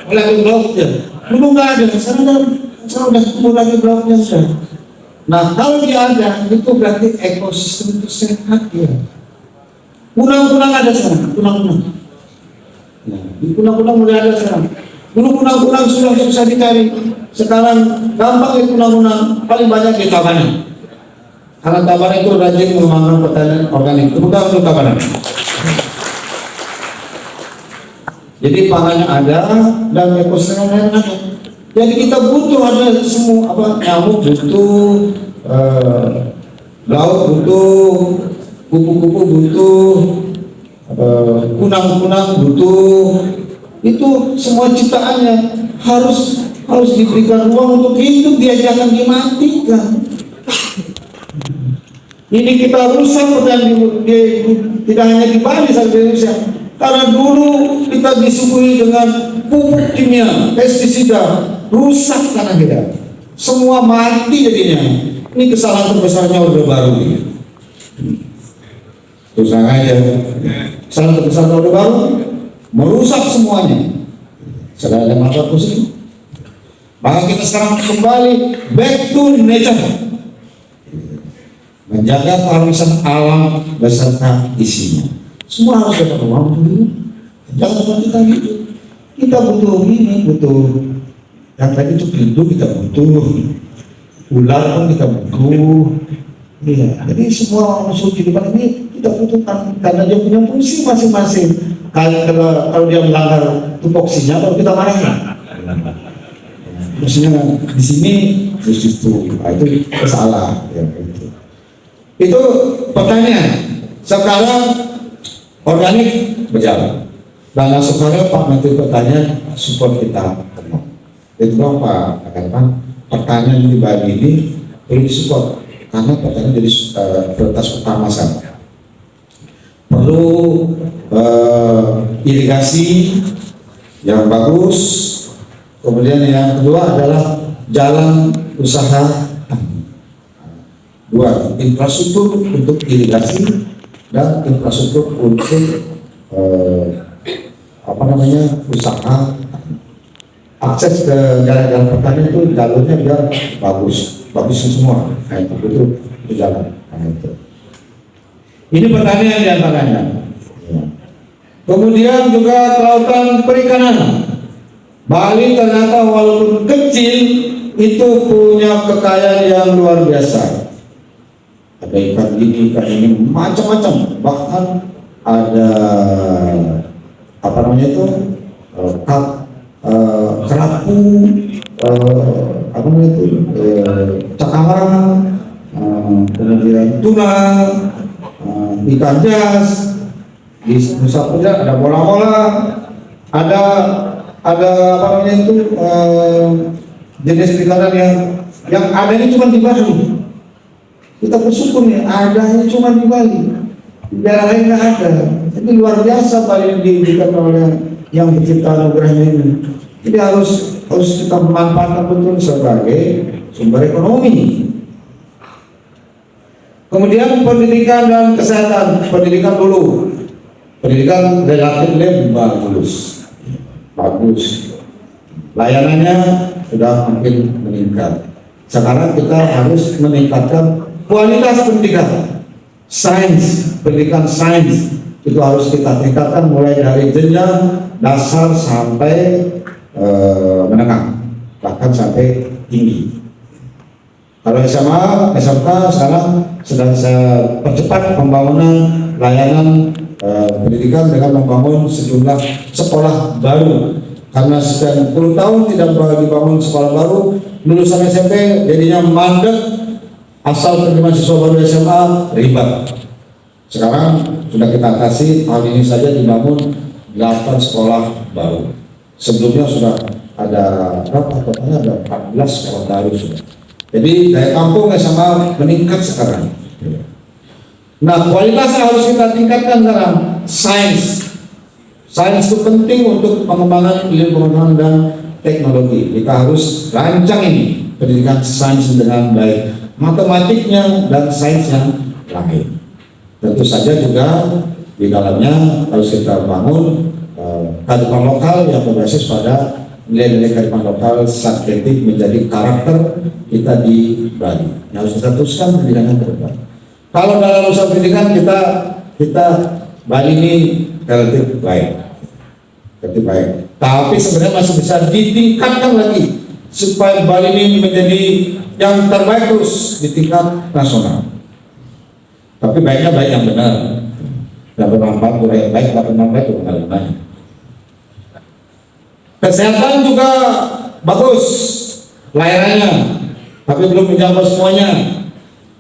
Mulai ada blok ya. Dulu nggak ada. Sekarang udah tumbuh lagi bloknya sudah. Nah, kalau dia ada, itu berarti ekosistem itu sehat ya. Kunang-kunang ada sekarang, kunang-kunang. Nah, di kunang-kunang mulai ada sekarang. Dulu kunang-kunang sudah susah dicari. Sekarang gampang ya kunang-kunang, paling banyak di Tabanan. Karena Tabanan itu rajin mengembangkan pertanian organik. Bukan untuk Tabanan. Jadi pangannya ada dan ekosistemnya ada. Jadi kita butuh ada semua apa nyamuk butuh, laut butuh, kupu-kupu butuh, kunang-kunang butuh. Itu semua ciptaannya harus diberikan ruang untuk hidup, dia jangan dimatikan. Ini kita rusak tidak hanya di Bali saja Indonesia. Karena dulu kita disuguhi dengan pupuk kimia, pestisida, rusak tanah kita. Semua mati jadinya. Ini kesalahan terbesarnya Orde Baru. Terus aja. Kesalahan terbesar Orde Baru merusak semuanya. Sudah ada mata positif. Maka kita sekarang kembali back to nature. Menjaga pariwisata alam beserta isinya. Semua harus ada ruang dulu. Jangan cuma kita gitu. Kita butuh ini, butuh yang tadi itu pintu kita butuh, ular pun kita butuh. Iya. Jadi semua unsur kehidupan ini kita butuhkan karena dia punya fungsi masing-masing. Kalau dia melanggar tupoksinya, kalau kita marahkan. Maksudnya di sini justru itu salah. Ya, itu pertanyaan. Sekarang organik berjalan. Dan sekarang Pak Menteri Pertanian support kita penuh. Itu Pak katakan pertanian di Bali ini perlu disupport karena pertanian jadi prioritas utama saya. Perlu irigasi yang bagus. Kemudian yang kedua adalah jalan usaha. Dua, infrastruktur untuk irigasi dan infrastruktur untuk usaha, akses ke jalan-jalan pertanian itu jalurnya biar bagus semua. Nah, itu jalan. Nah, itu. Ini pertanian diantaranya. Ya. Kemudian juga kelautan perikanan. Bali ternyata walaupun kecil itu punya kekayaan yang luar biasa. Ada ikan ini macam-macam, bahkan ada kerapu, cakalang, kemudian tuna, ikan jas. Di Nusa Penida ada bola-bola, ada jenis perikanan yang adanya cuma di Bali. Kita bersyukur nih, adanya cuma di Bali, di daerah lain nggak ada. Jadi luar biasa Bali diberikan oleh yang pencipta anugerahnya ini. Jadi harus kita memanfaatkan betul sebagai sumber ekonomi. Kemudian pendidikan dan kesehatan. Pendidikan dulu, pendidikan relatif bagus. Layanannya sudah makin meningkat. Sekarang kita harus meningkatkan kualitas pendidikan, pendidikan sains itu harus kita tingkatkan mulai dari jenjang dasar sampai menengah, bahkan sampai tinggi. Kalau SMA, SMK sekarang sedang saya percepat pembangunan layanan pendidikan dengan membangun sejumlah sekolah baru. Karena sekian puluh tahun tidak dibangun sekolah baru, lulusan SMP jadinya mandek, asal penerimaan siswa baru SMA ribet. Sekarang sudah kita atasi, hal ini saja dibangun 8 sekolah baru. Sebelumnya sudah ada berapa? Totalnya ada 14 sekolah baru sudah. Jadi daya tampung SMA meningkat sekarang. Nah, kualitasnya harus kita tingkatkan sekarang. Sains itu penting untuk pengembangan ilmu pengetahuan dan teknologi. Kita harus rancang ini pendidikan sains dengan baik, matematiknya dan sains yang lain. Tentu saja juga di dalamnya harus kita bangun kearifan lokal yang berbasis pada nilai-nilai kearifan lokal saintifik menjadi karakter kita di Bali. Yang harus kita teruskan pendidikan ke depan. Kalau dalam usaha pendidikan kita Bali ini relatif baik. Tapi sebenarnya masih bisa ditingkatkan lagi supaya Bali ini menjadi yang terbaik terus di tingkat nasional. Tapi baiknya baik yang benar. Yang bermanfaat itu yang baik, tapi bermanfaat itu benar yang baik. Kesehatan juga bagus layanannya, tapi belum menjangkau semuanya.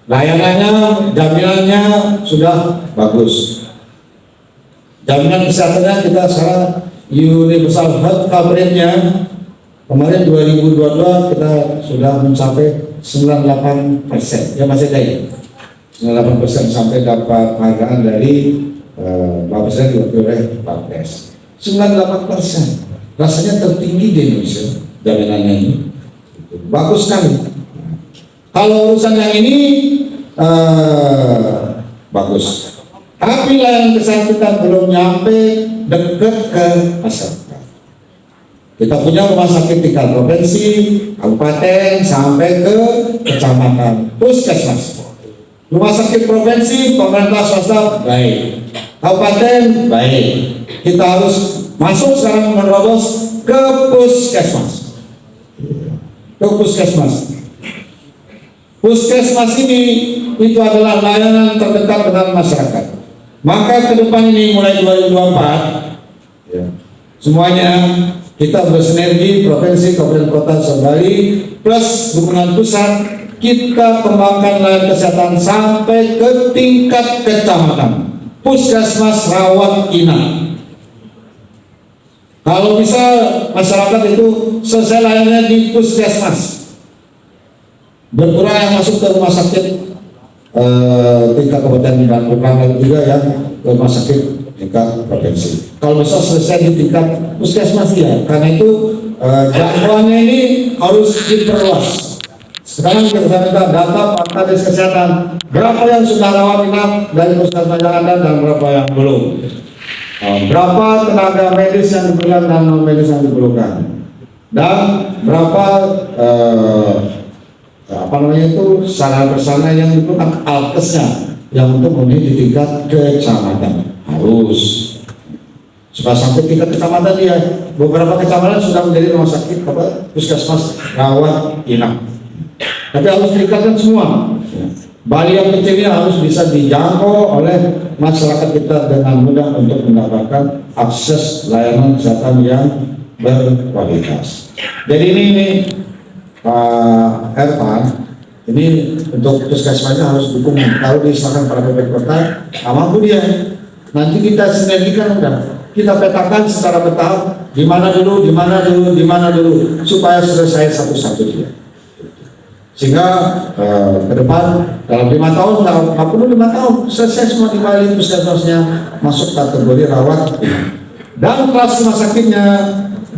Layanannya, jaminannya sudah bagus. Jaminan kesehatannya kita sekarang universal health coverage-nya kemarin 2022 kita sudah mencapai 98%. Ya masih ada ya. 98% sampai dapat penghargaan dari Bapak Presiden diwakili oleh Pak Pres. 98%. Rasanya tertinggi di Indonesia jaminannya ini. Bagus sekali. Kalau urusan yang ini bagus. Tapi layanan kesehatan kita belum nyampe dekat ke masyarakat. Kita punya rumah sakit tingkat provinsi, kabupaten, sampai ke kecamatan, puskesmas. Rumah sakit provinsi, pemerintah swasta baik, kabupaten baik. Kita harus masuk sekarang menerobos ke puskesmas. Puskesmas ini itu adalah layanan terdekat dengan masyarakat. Maka ke depan ini mulai 2024 ya, semuanya kita bersinergi provinsi, kabupaten, kota, Bali plus dukungan pusat, kita kembangkan layanan kesehatan sampai ke tingkat kecamatan, puskesmas rawat inap. Kalau bisa masyarakat itu selesai layanannya di puskesmas, berkurang yang masuk ke rumah sakit tingkat kabupaten dan berkurang juga yang ke rumah sakit tingkat provinsi. Kalau bisa selesai di tingkat puskesmas ya, karena itu jangkauannya ini harus diperluas. Sekarang kita minta data fakta dari kesehatan, berapa yang sudah rawat inap dari puskesmas yang ada dan berapa yang belum. Berapa tenaga medis yang diperlukan dan non medis yang diperlukan, dan berapa sarana yang diperlukan, alkesnya yang untuk memenuhi di tingkat kecamatan harus supaya sampai tingkat kecamatan ya. Beberapa kecamatan sudah menjadi rumah sakit puskesmas rawat inap, tapi harus ditingkatkan semua. Bali yang kecilnya harus bisa dijangkau oleh masyarakat kita dengan mudah untuk mendapatkan akses layanan kesehatan yang berkualitas. Jadi ini Pak Erpan, ini untuk puskesmasnya harus dukung. Kalau diserahkan pada pemerintah kota, mampu dia. Nanti kita sinergikan, kita petakan secara bertahap, di mana dulu, supaya selesai satu-satu dia. Sehingga ke depan dalam 5 tahun, dalam 45 tahun selesai semua di Bali puskesmasnya masuk kategori rawat inap. Dan kelas rumah sakitnya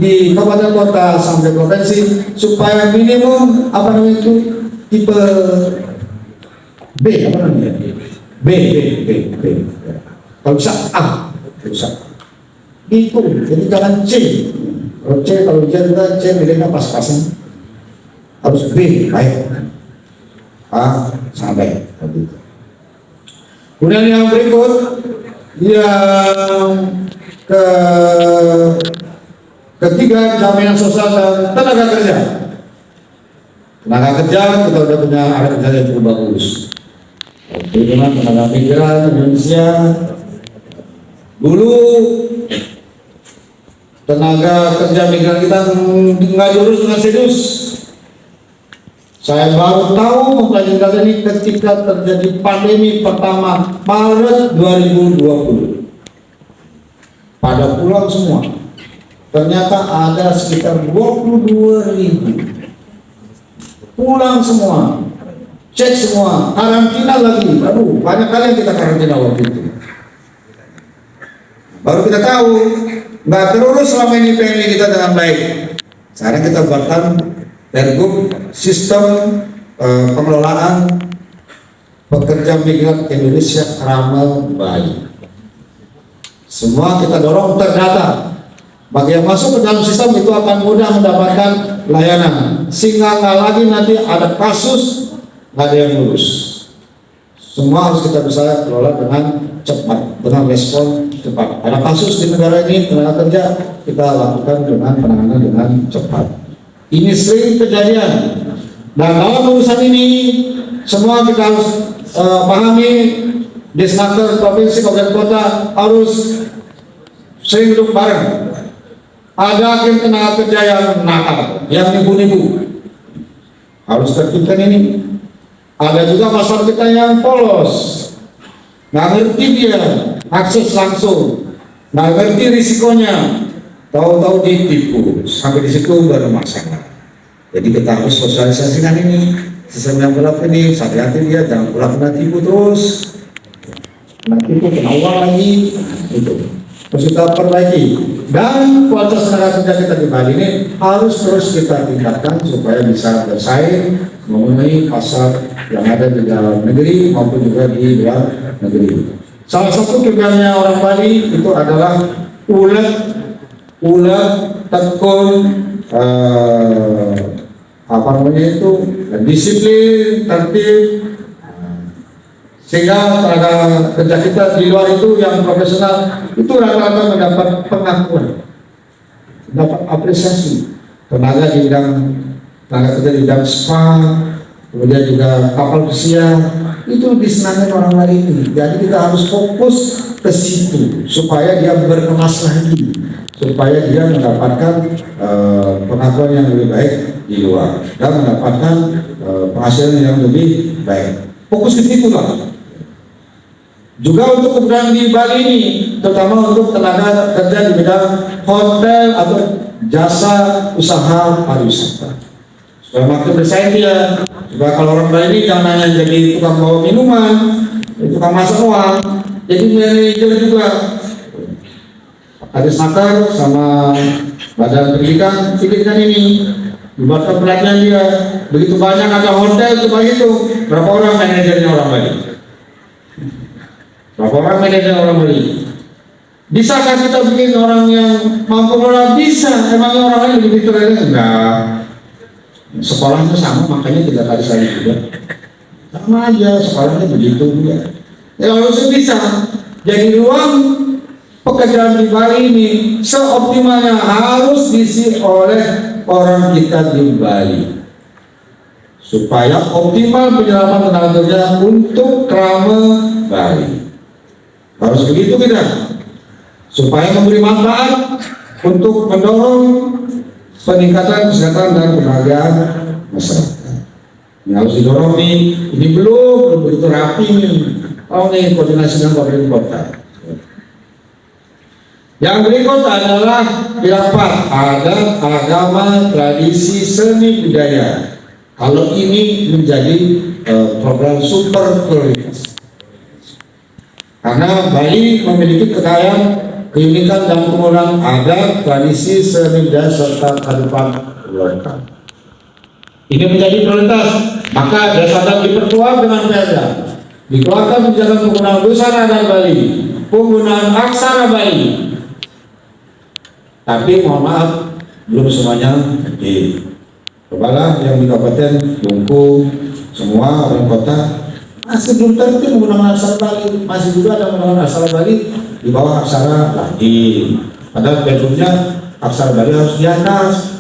di kabupaten kota sampai provinsi supaya minimum tipe B B. Kalau bisa A, bisa. Itu jadi jangan C. Kalau C, kalau C nilainya pas-pasan. Harus B baik. A sampai begitu. Kemudian yang berikut yang ketiga, jaminan sosial dan tenaga kerja. Tenaga kerja kita sudah punya area kerja yang cukup bagus. Dengan tenaga migran Indonesia Dulu tenaga kerja migran kita nggak diurus dengan serius. Saya baru tahu mempelajari data ini ketika terjadi pandemi pertama Maret 2020. Pada pulang semua. Ternyata ada sekitar 22.000. Pulang semua. Cek semua. Karantina lagi. Aduh, banyak kali yang kita karantina waktu itu. Baru kita tahu nggak terurus selama ini PMI kita dengan baik. Sekarang kita buatkan Pergub sistem pengelolaan pekerja migran Indonesia ramah baik. Semua kita dorong terdata. Bagi yang masuk ke dalam sistem itu akan mudah mendapatkan layanan, sehingga nggak lagi nanti ada kasus nggak ada yang lulus. Semua harus kita bisa kelola dengan cepat, dengan respon cepat. Ada kasus di negara ini tenaga kerja kita lakukan dengan penanganan dengan cepat. Ini sering kejadian, dan dalam urusan ini semua kita harus pahami. Disnaker provinsi kabupaten kota harus sering duduk bareng. Ada agen tenaga kerja yang nakal, yang nipu-nipu, harus tertibkan ini. Ada juga masyarakat kita yang polos, nggak ngerti dia akses langsung, nggak ngerti risikonya, tahu-tahu ditipu, sampai di situ baru masalah. Jadi kita harus sosialisasikan ini, sistem yang berlaku ini, hati-hati dia, jangan pula kena tipu terus, kena tipu, kena uang lagi, itu harus kita perbaiki. Dan kualitas tenaga kerja kita di Bali ini harus terus kita tingkatkan supaya bisa bersaing memenuhi pasar yang ada di dalam negeri maupun juga di luar negeri. Salah satu kelebihannya orang Bali itu adalah ulet, tekun, disiplin, tertib, sehingga tenaga kerja kita di luar itu yang profesional itu rata-rata mendapat pengakuan, dapat apresiasi. Tenaga kerja di bidang spa, kemudian juga kapal pesiar itu disenangi orang lain ini. Jadi kita harus fokus ke situ supaya dia berkelas lagi, supaya dia mendapatkan pengakuan yang lebih baik di luar dan mendapatkan penghasilan yang lebih baik. Fokus ke situ lah. Juga untuk keberadaan di Bali ini, terutama untuk tenaga kerja di bidang hotel atau jasa usaha pariwisata. Supaya makin bersaing dia. Supaya kalau orang Bali ini jangan hanya jadi tukang bawa minuman, tukang masak uang, jadi manajer juga. Ada Snaker sama Badan Pendidikan Pendidikan ini dibuatkan pelatihan dia. Begitu banyak ada hotel coba itu berapa orang manajernya orang Bali? Berapa orang manajer orang Bali? Bisakah kita bikin orang yang mampu mengelola? Bisa. Emangnya orang lain lebih pintar dari kita? Enggak. Sekolahnya sama, makanya 3 kali saya juga. Sama aja, sekolahnya begitu juga. Ya harusnya bisa. Jadi ruang pekerjaan di Bali ini seoptimalnya harus diisi oleh orang kita di Bali. Supaya optimal penyerapan tenaga kerja untuk Krama Bali. Harus begitu kita, supaya memberi manfaat untuk mendorong peningkatan kesehatan dan kebahagiaan masyarakat. Ini harus didorong nih. Ini belum begitu rapi nih. Oh nih koordinasi dengan pemerintah kota. Yang berikut adalah pendapat adat, agama, tradisi, seni, budaya. Kalau ini menjadi program super prioritas. Karena Bali memiliki kekayaan, keunikan dan kemudahan adat, tradisi, seni budaya serta kehidupan lokal. Ini menjadi prioritas. Maka berdasarkan diperkuat dengan perda, dikeluarkan kebijakan penggunaan busana adat Bali, penggunaan aksara Bali. Tapi mohon maaf, belum semuanya hadir. Cobalah yang di Kabupaten Bungkung, semua orang kota masih belum tentu menggunakan aksara Bali, masih juga ada menggunakan aksara Bali di bawah aksara Latin. Padahal bedroomnya aksara Bali harus di atas.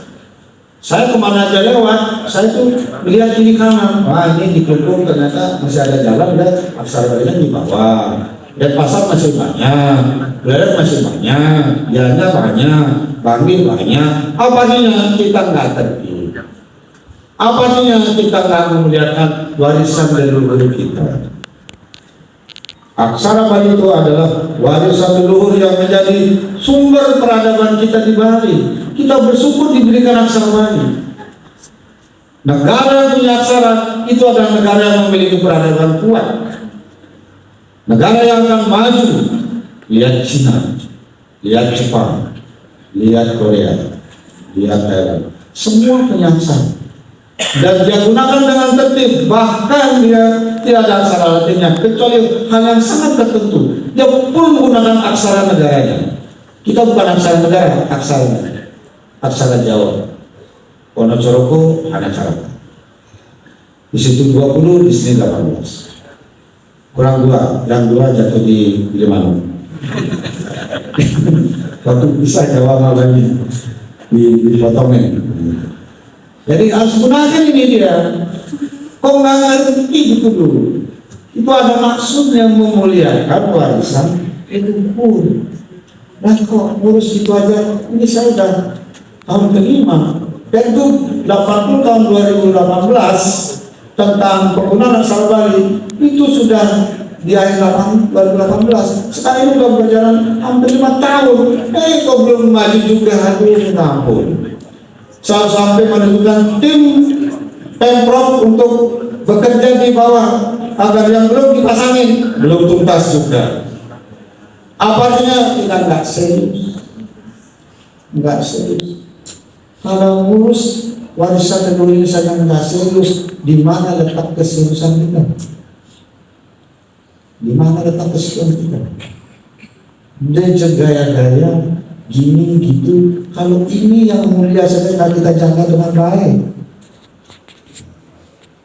Saya kemana aja lewat, saya tuh lihat kiri kanan, wah ini di Kelungkung ternyata masih ada jalan dan aksara Bali di bawah. Denpasar masih banyak, Beladak masih banyak, Gianyar banyak, Bangil banyak. Apa artinya kita nggak tertib? Apa artinya kita nggak memuliakan warisan leluhur kita? Aksara Bali itu adalah warisan leluhur yang menjadi sumber peradaban kita di Bali. Kita bersyukur diberikan aksara Bali. Negara yang punya aksara itu adalah negara yang memiliki peradaban kuat. Negara yang akan maju. Lihat Cina, lihat Jepang, lihat Korea, lihat Thailand. Semua punya aksara. Dan dia gunakan dengan tertib, bahkan dia tidak ada aksara latinnya kecuali hal yang sangat tertentu. Dia pun menggunakan aksara negaranya. Kita bukan aksara negara, aksara Jawa. Wonocoroko ada cara. Di situ 20, di sini 18. Kurang 2, yang 2 jatuh di Limanu. Waktu bisa Jawa lagi dipotongin. Jadi harus gunakan ini dia. Kok nggak ngerti gitu dulu? Itu ada maksud yang memuliakan warisan leluhur. Nah kok ngurus itu aja? Ini saya udah tahun kelima. Pergub 80 tahun 2018 tentang penggunaan aksara Bali itu sudah di akhir 2018. Sekarang ini sudah berjalan hampir 5 tahun. Kok belum maju juga? Aduh, minta ampun. Saya sampai menentukan tim Pemprov untuk bekerja di bawah agar yang belum dipasangin belum tuntas juga. Apa artinya? Kita nggak serius, nggak serius. Kalau ngurus warisan leluhur ini saja nggak serius, di mana letak keseriusan kita? Di mana letak keseriusan kita? Dia gaya-gaya gini gitu. Kalau ini yang mulia saja kita jaga dengan baik.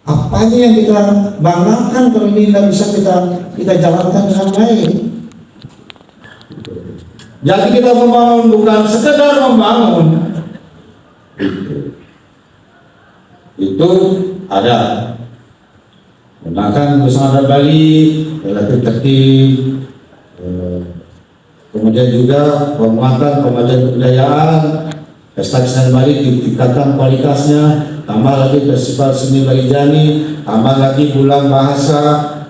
Apanya yang kita banggakan kalau ini tidak bisa kita jalankan dengan baik. Jadi kita membangun bukan sekedar membangun. Itu ada gunakan Nusantara Bali relatif tertib. Kemudian juga penguatan pemajuan kebudayaan, pesta kesenian Bali ditingkatkan kualitasnya, tambah lagi festival seni Bali Jani, tambah lagi bulan bahasa.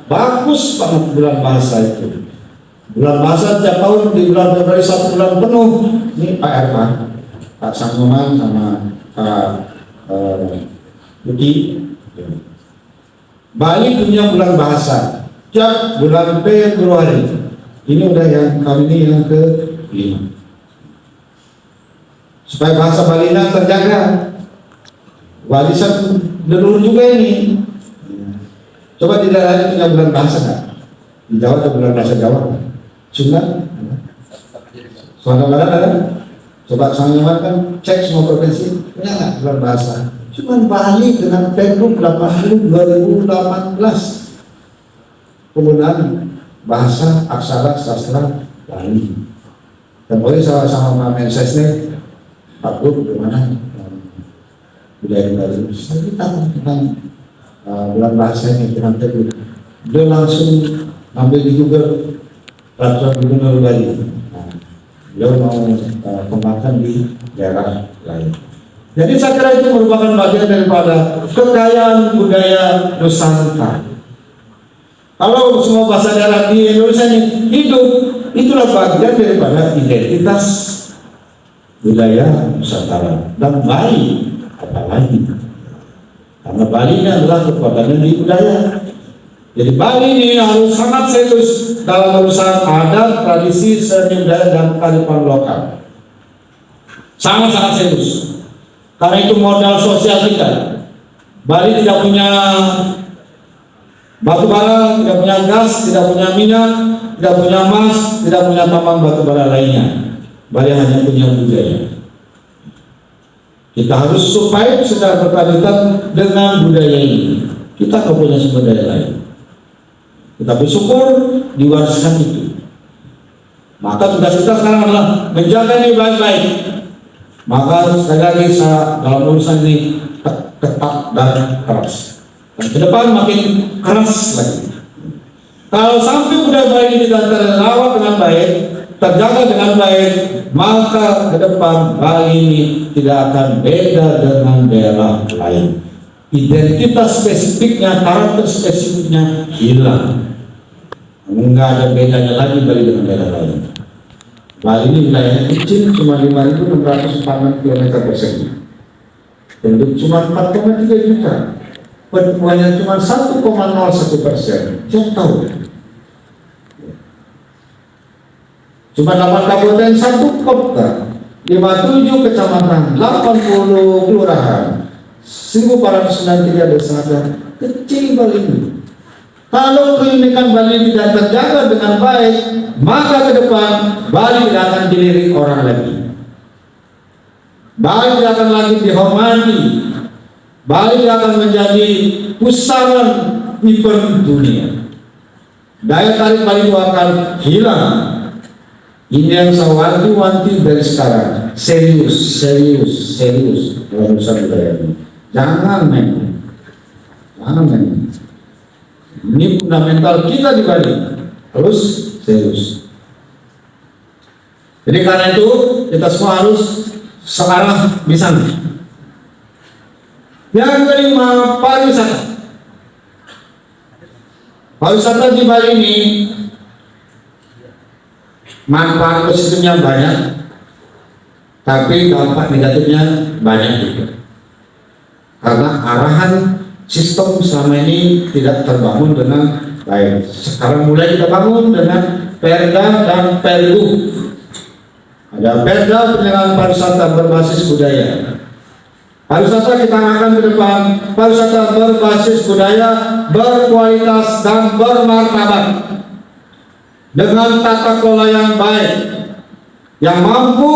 Bagus banget bulan bahasa itu. Bulan bahasa tiap tahun di bulan Februari 1 bulan penuh. Ini Pak Erma, Pak Sangguman sama Pak Yuki. Bali punya bulan bahasa tiap bulan Februari. Ini udah yang kali ini yang ke-5. Supaya bahasa Bali terjaga. Warisan leluhur juga ini. Coba tidak ada punya bulan bahasa nggak? Di Jawa ada bulan bahasa Jawa. Sunda? Sumatera Barat ada? Coba Sangiwan kan cek semua provinsi punya nggak bulan bahasa? Cuman Bali dengan Pergub 80 2018 penggunaan bahasa aksara sastra Bali. Dan boleh sama Mensesnek Pak Gub bagaimana budaya baru. Saya kita tentang bulan bahasa ini dengan Pergub. Dia langsung ambil di Google peraturan gubernur Bali. Beliau mau kembangkan di daerah lain. Jadi saya kira itu merupakan bagian daripada kekayaan budaya Nusantara. Kalau semua bahasa daerah di Indonesia ini hidup, itulah bagian daripada identitas budaya Nusantara dan Bali apalagi. Karena Bali ini adalah kekuatannya di budaya. Jadi Bali ini harus sangat serius dalam urusan adat, tradisi, seni budaya dan kearifan lokal. Sangat-sangat serius. Karena itu modal sosial kita. Bali tidak punya batu bara, tidak punya gas, tidak punya minyak, tidak punya emas, tidak punya tambang batu bara lainnya. Bali hanya punya budaya. Kita harus supaya secara berkelanjutan dengan budaya ini. Kita tidak punya sumber daya lain. Kita bersyukur diwariskan itu. Maka tugas kita sekarang adalah menjaga ini baik-baik. Maka sekali lagi saya dalam urusan ini ketat dan keras. Dan ke depan makin keras lagi. Kalau sampai budaya Bali tidak terawat dengan baik, terjaga dengan baik, maka ke depan Bali ini tidak akan beda dengan daerah lain. Identitas spesifiknya, karakter spesifiknya hilang. Enggak ada bedanya lagi Bali dengan daerah lain. Bali ini wilayahnya kecil, cuma 5.646 km persegi. Penduduk cuma 4,3 juta. Pertumbuhannya cuma 1,01%. Siapa tahu? Cuma 8 kabupaten, 1 kota, 57 kecamatan, 80 kelurahan, 1.493 desa, kecil Bali ini. Kalau keunikan Bali tidak terjaga dengan baik, maka ke depan Bali tidak akan dilirik orang lagi. Bali tidak akan lagi dihormati. Bali akan menjadi pusaran event dunia. Daya tarik Bali itu akan hilang. Ini yang saya wanti-wanti dari sekarang. Serius dalam urusan budaya ini. Jangan main. Ini fundamental kita di Bali. Harus serius. Jadi karena itu kita semua harus sekarang bisa. Yang kelima, pariwisata. Pariwisata di Bali ini manfaat positifnya banyak, tapi dampak negatifnya banyak juga. Karena arahan sistem selama ini tidak terbangun dengan baik. Sekarang mulai kita bangun dengan Perda dan Perlu. Ada Perda penyelenggaraan pariwisata berbasis budaya. Pariwisata kita akan ke depan, pariwisata berbasis budaya, berkualitas dan bermartabat, dengan tata kelola yang baik, yang mampu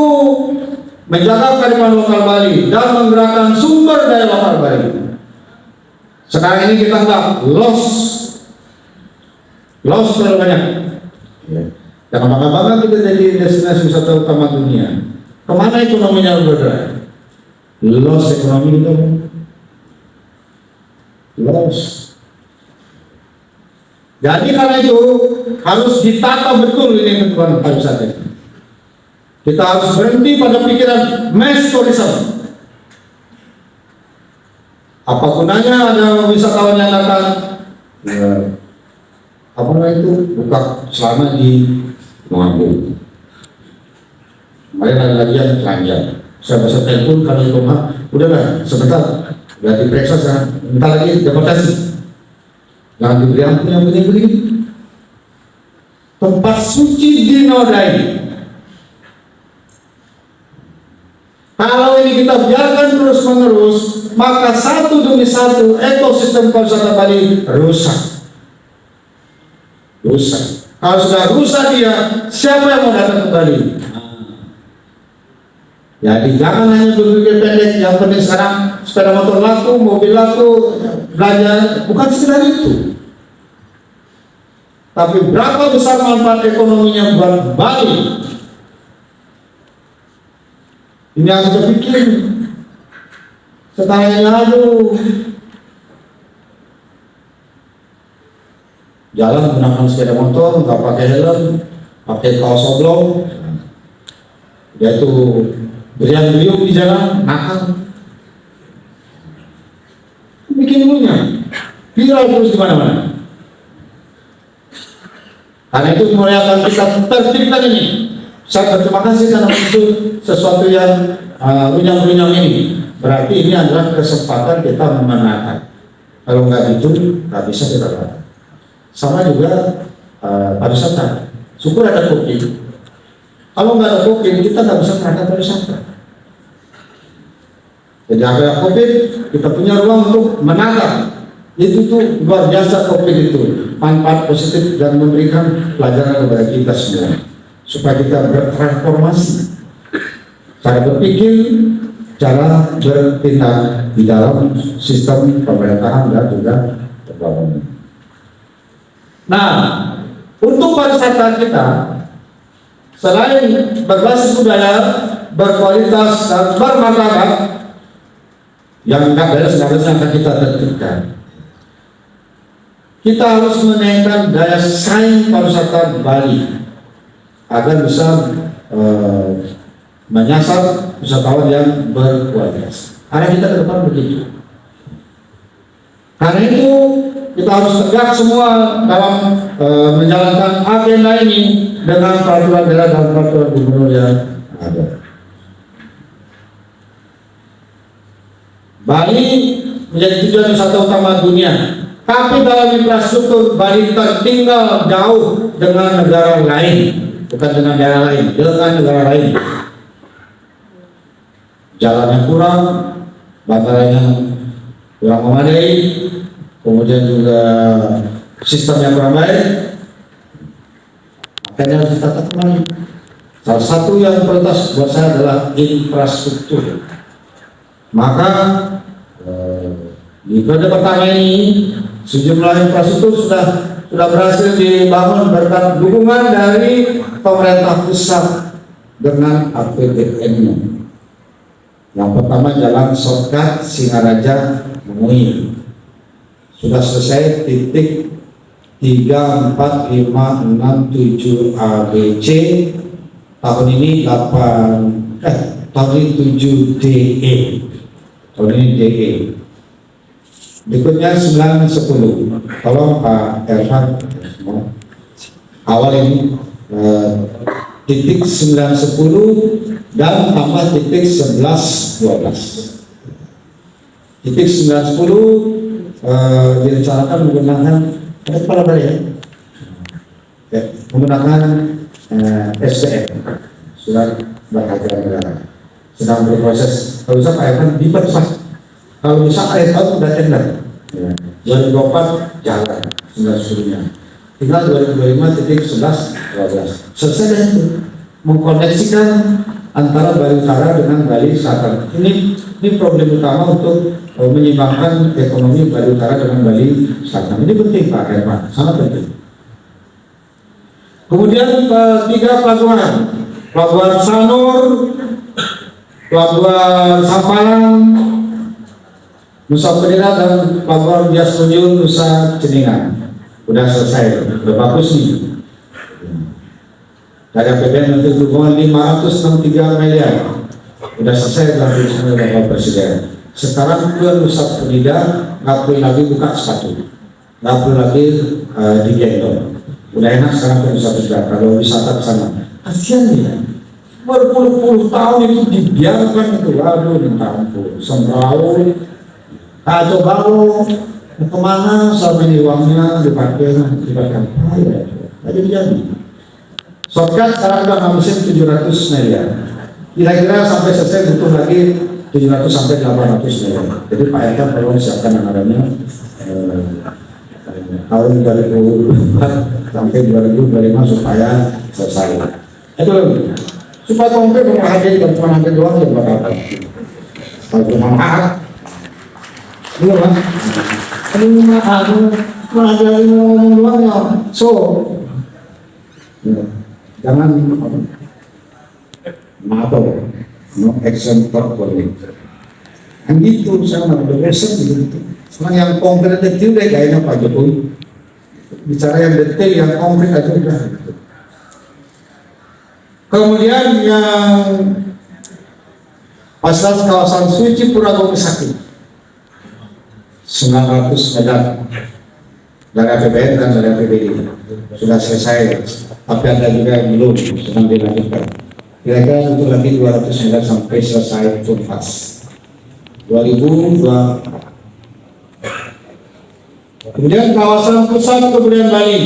menjaga kearifan lokal Bali dan menggerakkan sumber daya lokal Bali. Sekarang ini kita anggap loss terlalu banyak. Jangan bangga-bangga kita jadi destinasi wisata utama dunia. Kemana ekonominya bergerak? Loss ekonomi itu, loss. Jadi karena itu harus ditata betul ini kebutuhan pariwisata. Kita harus berhenti pada pikiran mass tourism. Apa gunanya ada wisatawan yang datang? Ya, apa itu buka selama di Mampu. Kemarin ada lagi yang telanjang. Saya bisa telepon kalau di rumah, udahlah sebentar, udah diperiksa sekarang, bentar lagi deportasi. Jangan diberi ampun yang begini-begini. Tempat suci dinodai. Kalau ini kita biarkan terus-menerus, maka satu demi satu ekosistem pariwisata Bali rusak. Kalau sudah rusak dia, siapa yang mau datang ke Bali? Jadi jangan hanya berpikir pendek, yang penting sekarang sepeda motor laku, mobil laku, belanja, bukan sekedar itu. Tapi berapa besar manfaat ekonominya buat Bali? Ini harus kita pikir. Setelahnya aduh, jalan menggunakan sepeda motor, nggak pakai helm, pakai kaos oblong, yaitu beriang-beriung di jalan, nakal, bikin punya, viral terus di mana-mana. Karena itu mulai akan kita tertibkan ini. Saya berterima kasih karena itu sesuatu yang runyam-runyam ini. Berarti ini adalah kesempatan kita menata. Kalau nggak gitu, nggak bisa kita lakukan. Sama juga pariwisata. Syukur ada COVID. Kalau nggak ada COVID, kita nggak bisa menata pariwisata. Jadi ada COVID, kita punya ruang untuk menata. Itu tuh luar biasa COVID itu. Manfaat positif dan memberikan pelajaran kepada kita semua. Supaya kita bertransformasi. Cara berpikir, cara bertindak di dalam sistem pemerintahan dan juga pembangunan. Nah, untuk pariwisata kita, selain berbasis budaya, berkualitas dan bermartabat, yang nggak beres yang akan kita tertibkan. kita harus menaikkan daya saing pariwisata Bali agar bisa menyasar wisatawan yang berkualitas. Arah kita ke depan begitu. Karena itu kita harus tegak semua dalam menjalankan agenda ini dengan peraturan daerah dan peraturan gubernur yang ada. Bali menjadi tujuan wisata utama dunia, tapi dalam infrastruktur Bali tertinggal jauh dengan negara lain, bukan dengan daerah lain, dengan negara lain. Jalannya kurang, bandaranya kurang memadai, kemudian juga sistemnya kurang baik. Makanya harus ditata kembali. Salah satu yang prioritas buat saya adalah infrastruktur. Maka di periode pertama ini sejumlah infrastruktur sudah berhasil dibangun berkat dukungan dari pemerintah pusat dengan APBN-nya. Yang pertama jalan shortcut Singaraja Mui sudah selesai titik 3, 4, 5, 6, 7 ABC, tahun ini 7 DE, tahun ini DE. Berikutnya 9, 10. Tolong Pak Ervan, awal ini titik 9, 10 dan tambah titik 11, 12. Titik 9, 10 direncanakan menggunakan kepala balik ya, menggunakan SDM, surat berharga negara, sedang berproses. Kalau bisa Pak Ervan dipercepat, kalau bisa akhir tahun sudah tender ya. 2024 jalan 9-10-nya, tinggal 2025 titik 11, 12 selesai dan itu mengkoneksikan antara Bali Utara dengan Bali Selatan. Ini problem utama untuk menyeimbangkan ekonomi Bali Utara dengan Bali Selatan. Ini penting Pak Ervan, sangat penting. Kemudian 3 pelabuhan, Pelabuhan Sanur, Pelabuhan Sampalang, Nusa Penida, dan Pelabuhan Bias Tunjung, Nusa Ceningan. Udah selesai, udah bagus nih. Dari APBN untuk dukungan 563 miliar, udah selesai dalam tulisan Bapak Presiden. Sekarang ke Nusa Penida nggak perlu lagi buka sepatu, nggak perlu lagi digendong. Udah enak sekarang ke Nusa Penida. Kalau wisata ke sana, kasihan ya. Berpuluh-puluh tahun itu dibiarkan itu, aduh minta ampun, semrawut. Coba lo kemana selama ini uangnya dipakai apa ya? Tadi jadi. Shortcut sekarang udah ngabisin 700 miliar. Kira-kira sampai selesai butuh lagi 700 sampai 800 miliar. Jadi Pak Eka perlu siapkan anggarannya tahun 2024 sampai 2025 supaya selesai. Itu supaya konkret bukan hadir dan cuma hadir doang ya Pak Eka. Kalau cuma iya Pak. Ini cuma hadir ngomong doang ya. So jangan mato, no action for politik. Kan gitu, sama besok gitu. Sekarang yang konkret detail deh kayaknya Pak Jokowi. Bicara yang detail, yang konkret aja udah. Gitu. Kemudian yang fasilitas kawasan suci Pura Sakti 900 meter dari APBN dan dari APBD sudah selesai, tapi ada juga yang belum sedang dilanjutkan. Kira-kira untuk lagi 200 meter sampai selesai tuntas 2002. Kemudian kawasan pusat kebudayaan Bali,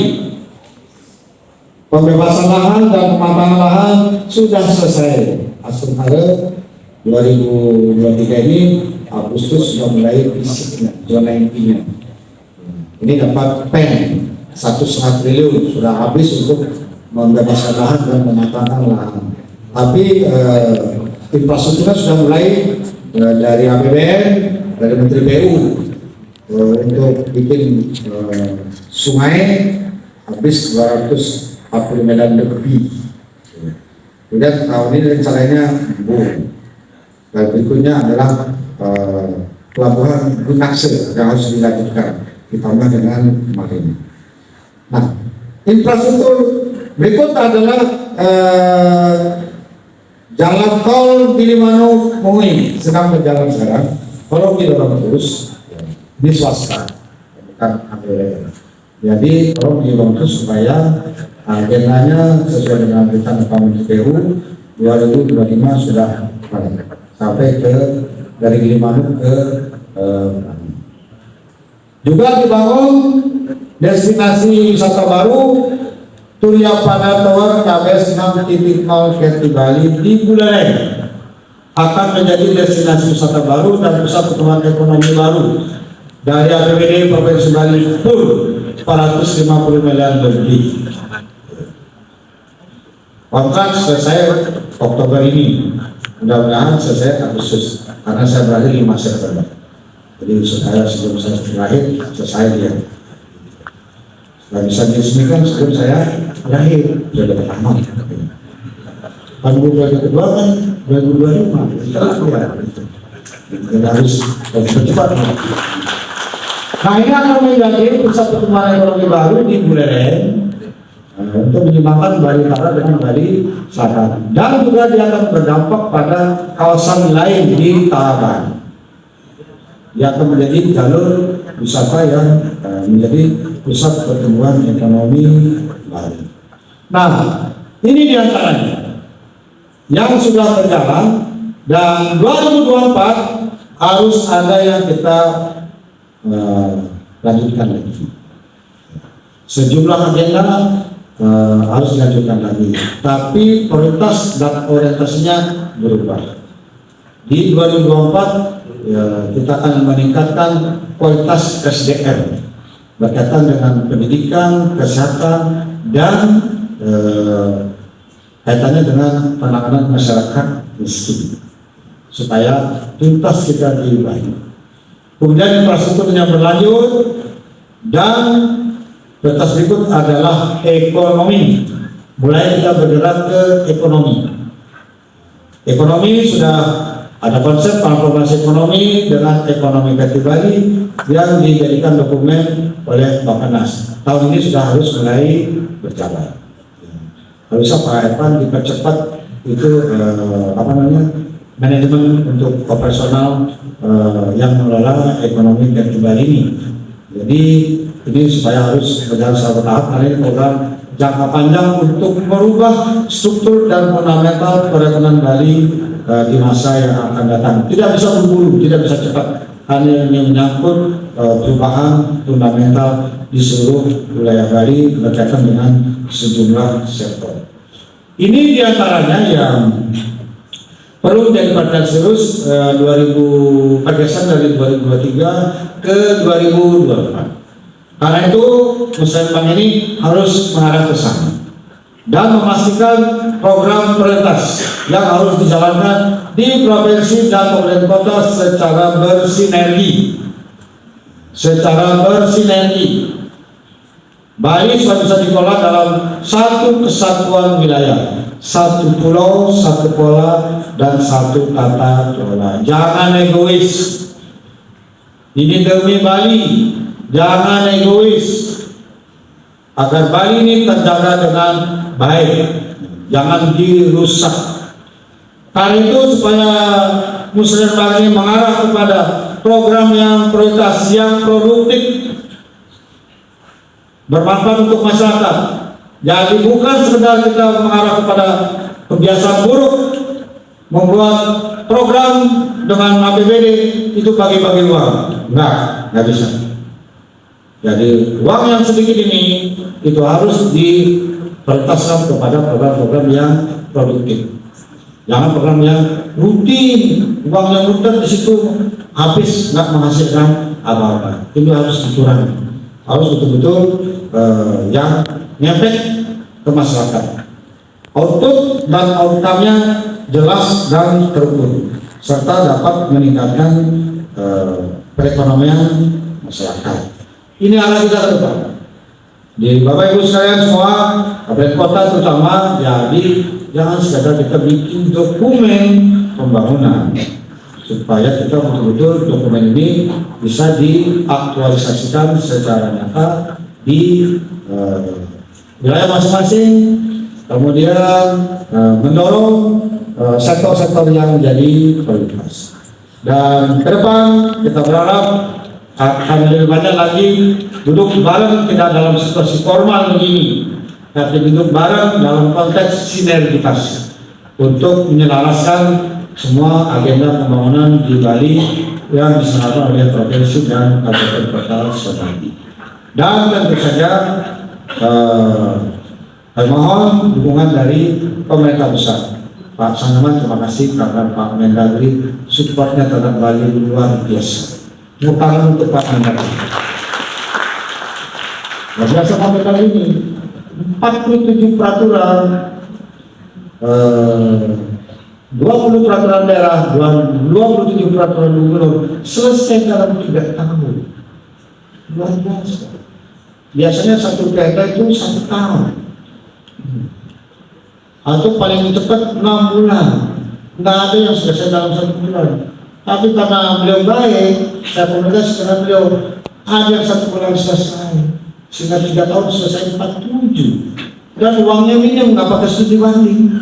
pembebasan lahan dan pematangan lahan sudah selesai. Asal 2023 ini Agustus sudah mulai isi zona intinya. Ini dapat PEN 1,5 triliun sudah habis untuk membebaskan lahan dan mematangkan lahan. Tapi infrastrukturnya sudah mulai dari APBN, dari Menteri PU untuk bikin sungai habis 240 medan lebih. Kemudian tahun ini rencananya dan berikutnya adalah pelabuhan Gunakse yang harus dilanjutkan. ditambah dengan kemarin. Nah, infrastruktur berikut adalah jalan tol Gilimanuk Mui sedang berjalan sekarang. Kalau didorong terus di swasta, bukan APBD. Jadi kalau didorong terus supaya agendanya sesuai dengan rencana PU 2025 sudah sampai ke dari Gilimanuk ke juga dibangun destinasi wisata baru Turya Pada Tower KBS 6.0 Kerti Bali di Buleleng akan menjadi destinasi wisata baru dan pusat pertumbuhan ekonomi baru dari APBD Provinsi Bali full 450 miliar lebih. Kontrak selesai Oktober ini, mudah-mudahan selesai Agustus karena saya berakhir 5 September. Jadi saya sebelum saya berakhir selesai dia. Setelah bisa diresmikan sebelum saya berakhir sudah dapat aman. Panggung kedua kan 2025 kita harus cepat. Nah ini akan menjadi pusat pertumbuhan ekonomi baru di Buleleng untuk menyeimbangkan Bali Utara dengan Bali Selatan, dan juga dia akan berdampak pada kawasan lain di Tabanan. Dia akan menjadi jalur wisata yang menjadi pusat pertumbuhan ekonomi Bali. Nah, ini diantaranya yang sudah berjalan, dan 2024 harus ada yang kita lanjutkan lagi. Sejumlah agenda harus dilanjutkan lagi, tapi prioritas dan orientasinya berubah. Di 2024 kita akan meningkatkan kualitas SDM berkaitan dengan pendidikan, kesehatan, dan kaitannya dengan penanganan masyarakat miskin supaya tuntas kita diubahi. Kemudian infrastrukturnya berlanjut, dan prioritas berikut adalah ekonomi. Mulai kita bergerak ke ekonomi. Ekonomi sudah ada konsep transformasi ekonomi dengan ekonomi kreatif Bali yang dijadikan dokumen oleh Bappenas. Tahun ini sudah harus mulai berjalan. Harusnya Pak Evan dipercepat itu manajemen untuk operasional yang mengelola ekonomi kreatif Bali ini. Jadi ini supaya harus berjalan secara bertahap karena ini program jangka panjang untuk merubah struktur dan fundamental perekonomian Bali di masa yang akan datang. Tidak bisa buru-buru, tidak bisa cepat. Hanya ini menyangkut perubahan fundamental di seluruh wilayah Bali berkaitan dengan sejumlah sektor. Ini diantaranya yang perlu menjadi perhatian serius pergeseran dari 2023 ke 2024. Karena itu Muslimbang ini harus mengarah ke sana dan memastikan program prioritas yang harus dijalankan di provinsi dan kabupaten kota secara bersinergi. Bali sudah bisa dikelola dalam satu kesatuan wilayah, satu pulau, satu pola, dan satu tata kelola. Jangan egois. Ini demi Bali. Jangan egois. Agar Bali ini terjaga dengan baik, jangan dirusak. Karena itu supaya Muslimbang ini mengarah kepada program yang prioritas, yang produktif, bermanfaat untuk masyarakat. Jadi bukan sekedar kita mengarah kepada kebiasaan buruk, membuat program dengan APBD itu bagi-bagi uang. Nggak bisa. Jadi uang yang sedikit ini itu harus diprioritaskan kepada program-program yang produktif. Jangan program yang rutin, uang yang rutin di situ habis nggak menghasilkan apa-apa. Ini harus dikurangi. Harus betul-betul yang nyepek ke masyarakat. Output dan outcome-nya jelas dan terukur, serta dapat meningkatkan perekonomian masyarakat. Ini arah kita ke depan. Di Bapak Ibu sekalian semua, kabupaten kota terutama, jadi jangan sekadar kita bikin dokumen pembangunan, supaya kita betul-betul dokumen ini bisa diaktualisasikan secara nyata di wilayah masing-masing, kemudian mendorong sektor-sektor yang menjadi prioritas. Dan ke depan kita berharap akan lebih banyak lagi duduk bareng, tidak dalam situasi formal begini, tapi duduk bareng dalam konteks sinergitas untuk menyelaraskan semua agenda pembangunan di Bali yang diselenggarakan oleh provinsi dan kabupaten kota seperti. Dan tentu saja kami mohon dukungan dari pemerintah pusat. Pak Sangaman, terima kasih karena Pak Mendagri supportnya terhadap Bali luar biasa. Bukan untuk Pak Mendagri. Luar biasa sampai kali ini 47 peraturan, 20 peraturan daerah, 27 peraturan gubernur selesai dalam 3 tahun. Luar biasa. Biasanya satu perda itu 1 tahun, atau paling cepat 6 bulan. Nggak ada yang selesai dalam 1 bulan. Tapi karena beliau baik, saya komunikasi dengan beliau, ada yang 1 bulan selesai, sehingga 3 tahun selesai 47. Dan uangnya minim, nggak pakai studi banding.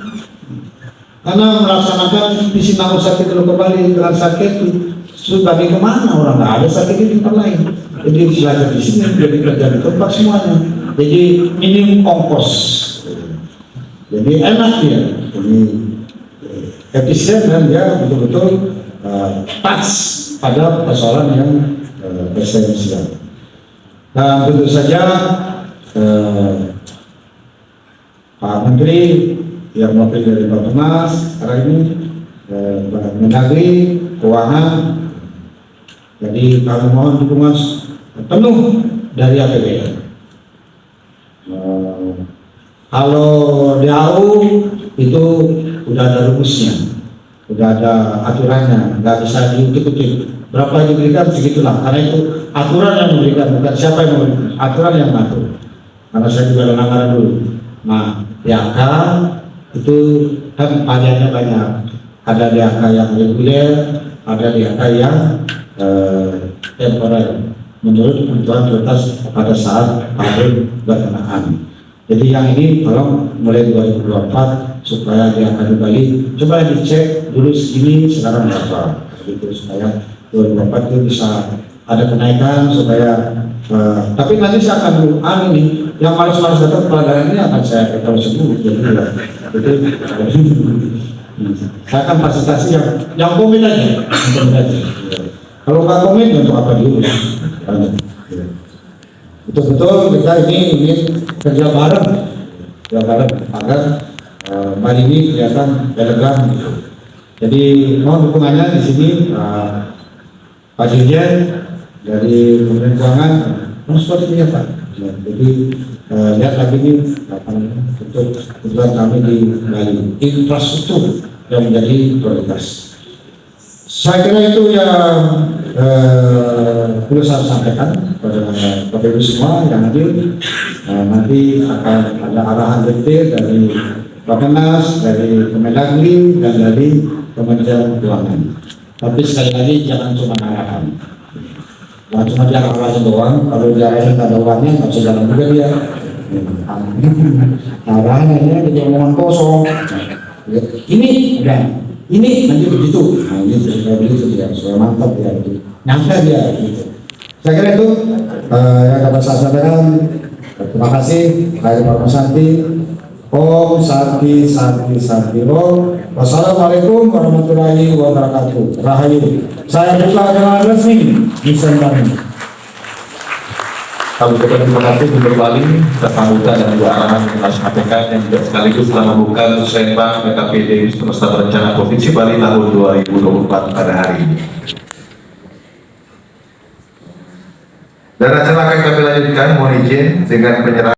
Karena melaksanakan visi nahu sakit dulu kembali dengan sakit sudah banding kemana, orang nggak ada sakit di tempat lain. Jadi belajar di sini, jadi kerja di tempat semuanya. Jadi minim ongkos. Jadi enak ya, jadi efisien dan dia betul-betul pas pada persoalan yang esensial. Dan tentu saja Pak Menteri yang mewakili dari Bappenas sekarang ini Pak Mendagri Keuangan, jadi kami mohon dukungan penuh dari APBN. Kalau DAU itu udah ada rumusnya, udah ada aturannya, nggak bisa diutik-utik. Berapa yang diberikan segitulah, karena itu aturan yang memberikan, bukan siapa yang memberikan, aturan yang mengatur. Karena saya juga ada anggaran dulu. Nah, DAK itu kan pajaknya banyak. Ada DAK yang reguler, ada DAK yang temporer, menurut kebutuhan prioritas pada saat tahun berkenaan. Jadi yang ini tolong mulai 2024 supaya dia akan kembali, coba dicek dulu segini sekarang berapa, gitu supaya 2024 itu bisa ada kenaikan supaya tapi nanti saya akan ini yang malas-malas datang pelajaran ini akan saya tahu sembuh, jadi ya itu saya akan fasilitasi yang komen aja. Kalau nggak komen untuk apa diurus? Betul-betul kita ini ingin kerja bareng agar Bali ini kelihatan elegan. Jadi mohon dukungannya di sini Pak Dirjen dari Kementerian Keuangan, harus seperti ini ya Pak. Jadi lihat lagi ini untuk kebutuhan kami di Bali, infrastruktur yang menjadi prioritas. Saya kira itu yang perlu saya sampaikan pada Bapak Ibu semua yang hadir. Nanti akan ada arahan detail dari Bappenas, dari Kemendagri, dan dari Kementerian Keuangan. Tapi sekali lagi jangan cuma arahan, jangan cuma di arah doang. Kalau di arah nggak ada uangnya nggak bisa jalan juga dia. Arahannya jadi omongan kosong. Ini udah, ini nanti begitu. Nah ini sudah begitu dia, sudah mantap dia itu, nyangka dia gitu. Saya kira itu yang dapat saya sampaikan. Terima kasih dari Pak Santi. Om Santi Santi Santi Om. Wassalamualaikum warahmatullahi wabarakatuh. Rahayu. Saya buka dengan resmi di Sembang. Kami ucapkan terima kasih Gubernur Bali atas sambutan dan juga arahan yang telah sampaikan, yang juga sekaligus telah membuka Musrenbang PKPD Semesta Berencana Provinsi Bali tahun 2024 pada hari ini. Dan acara akan kami lanjutkan, mohon izin dengan penyerahan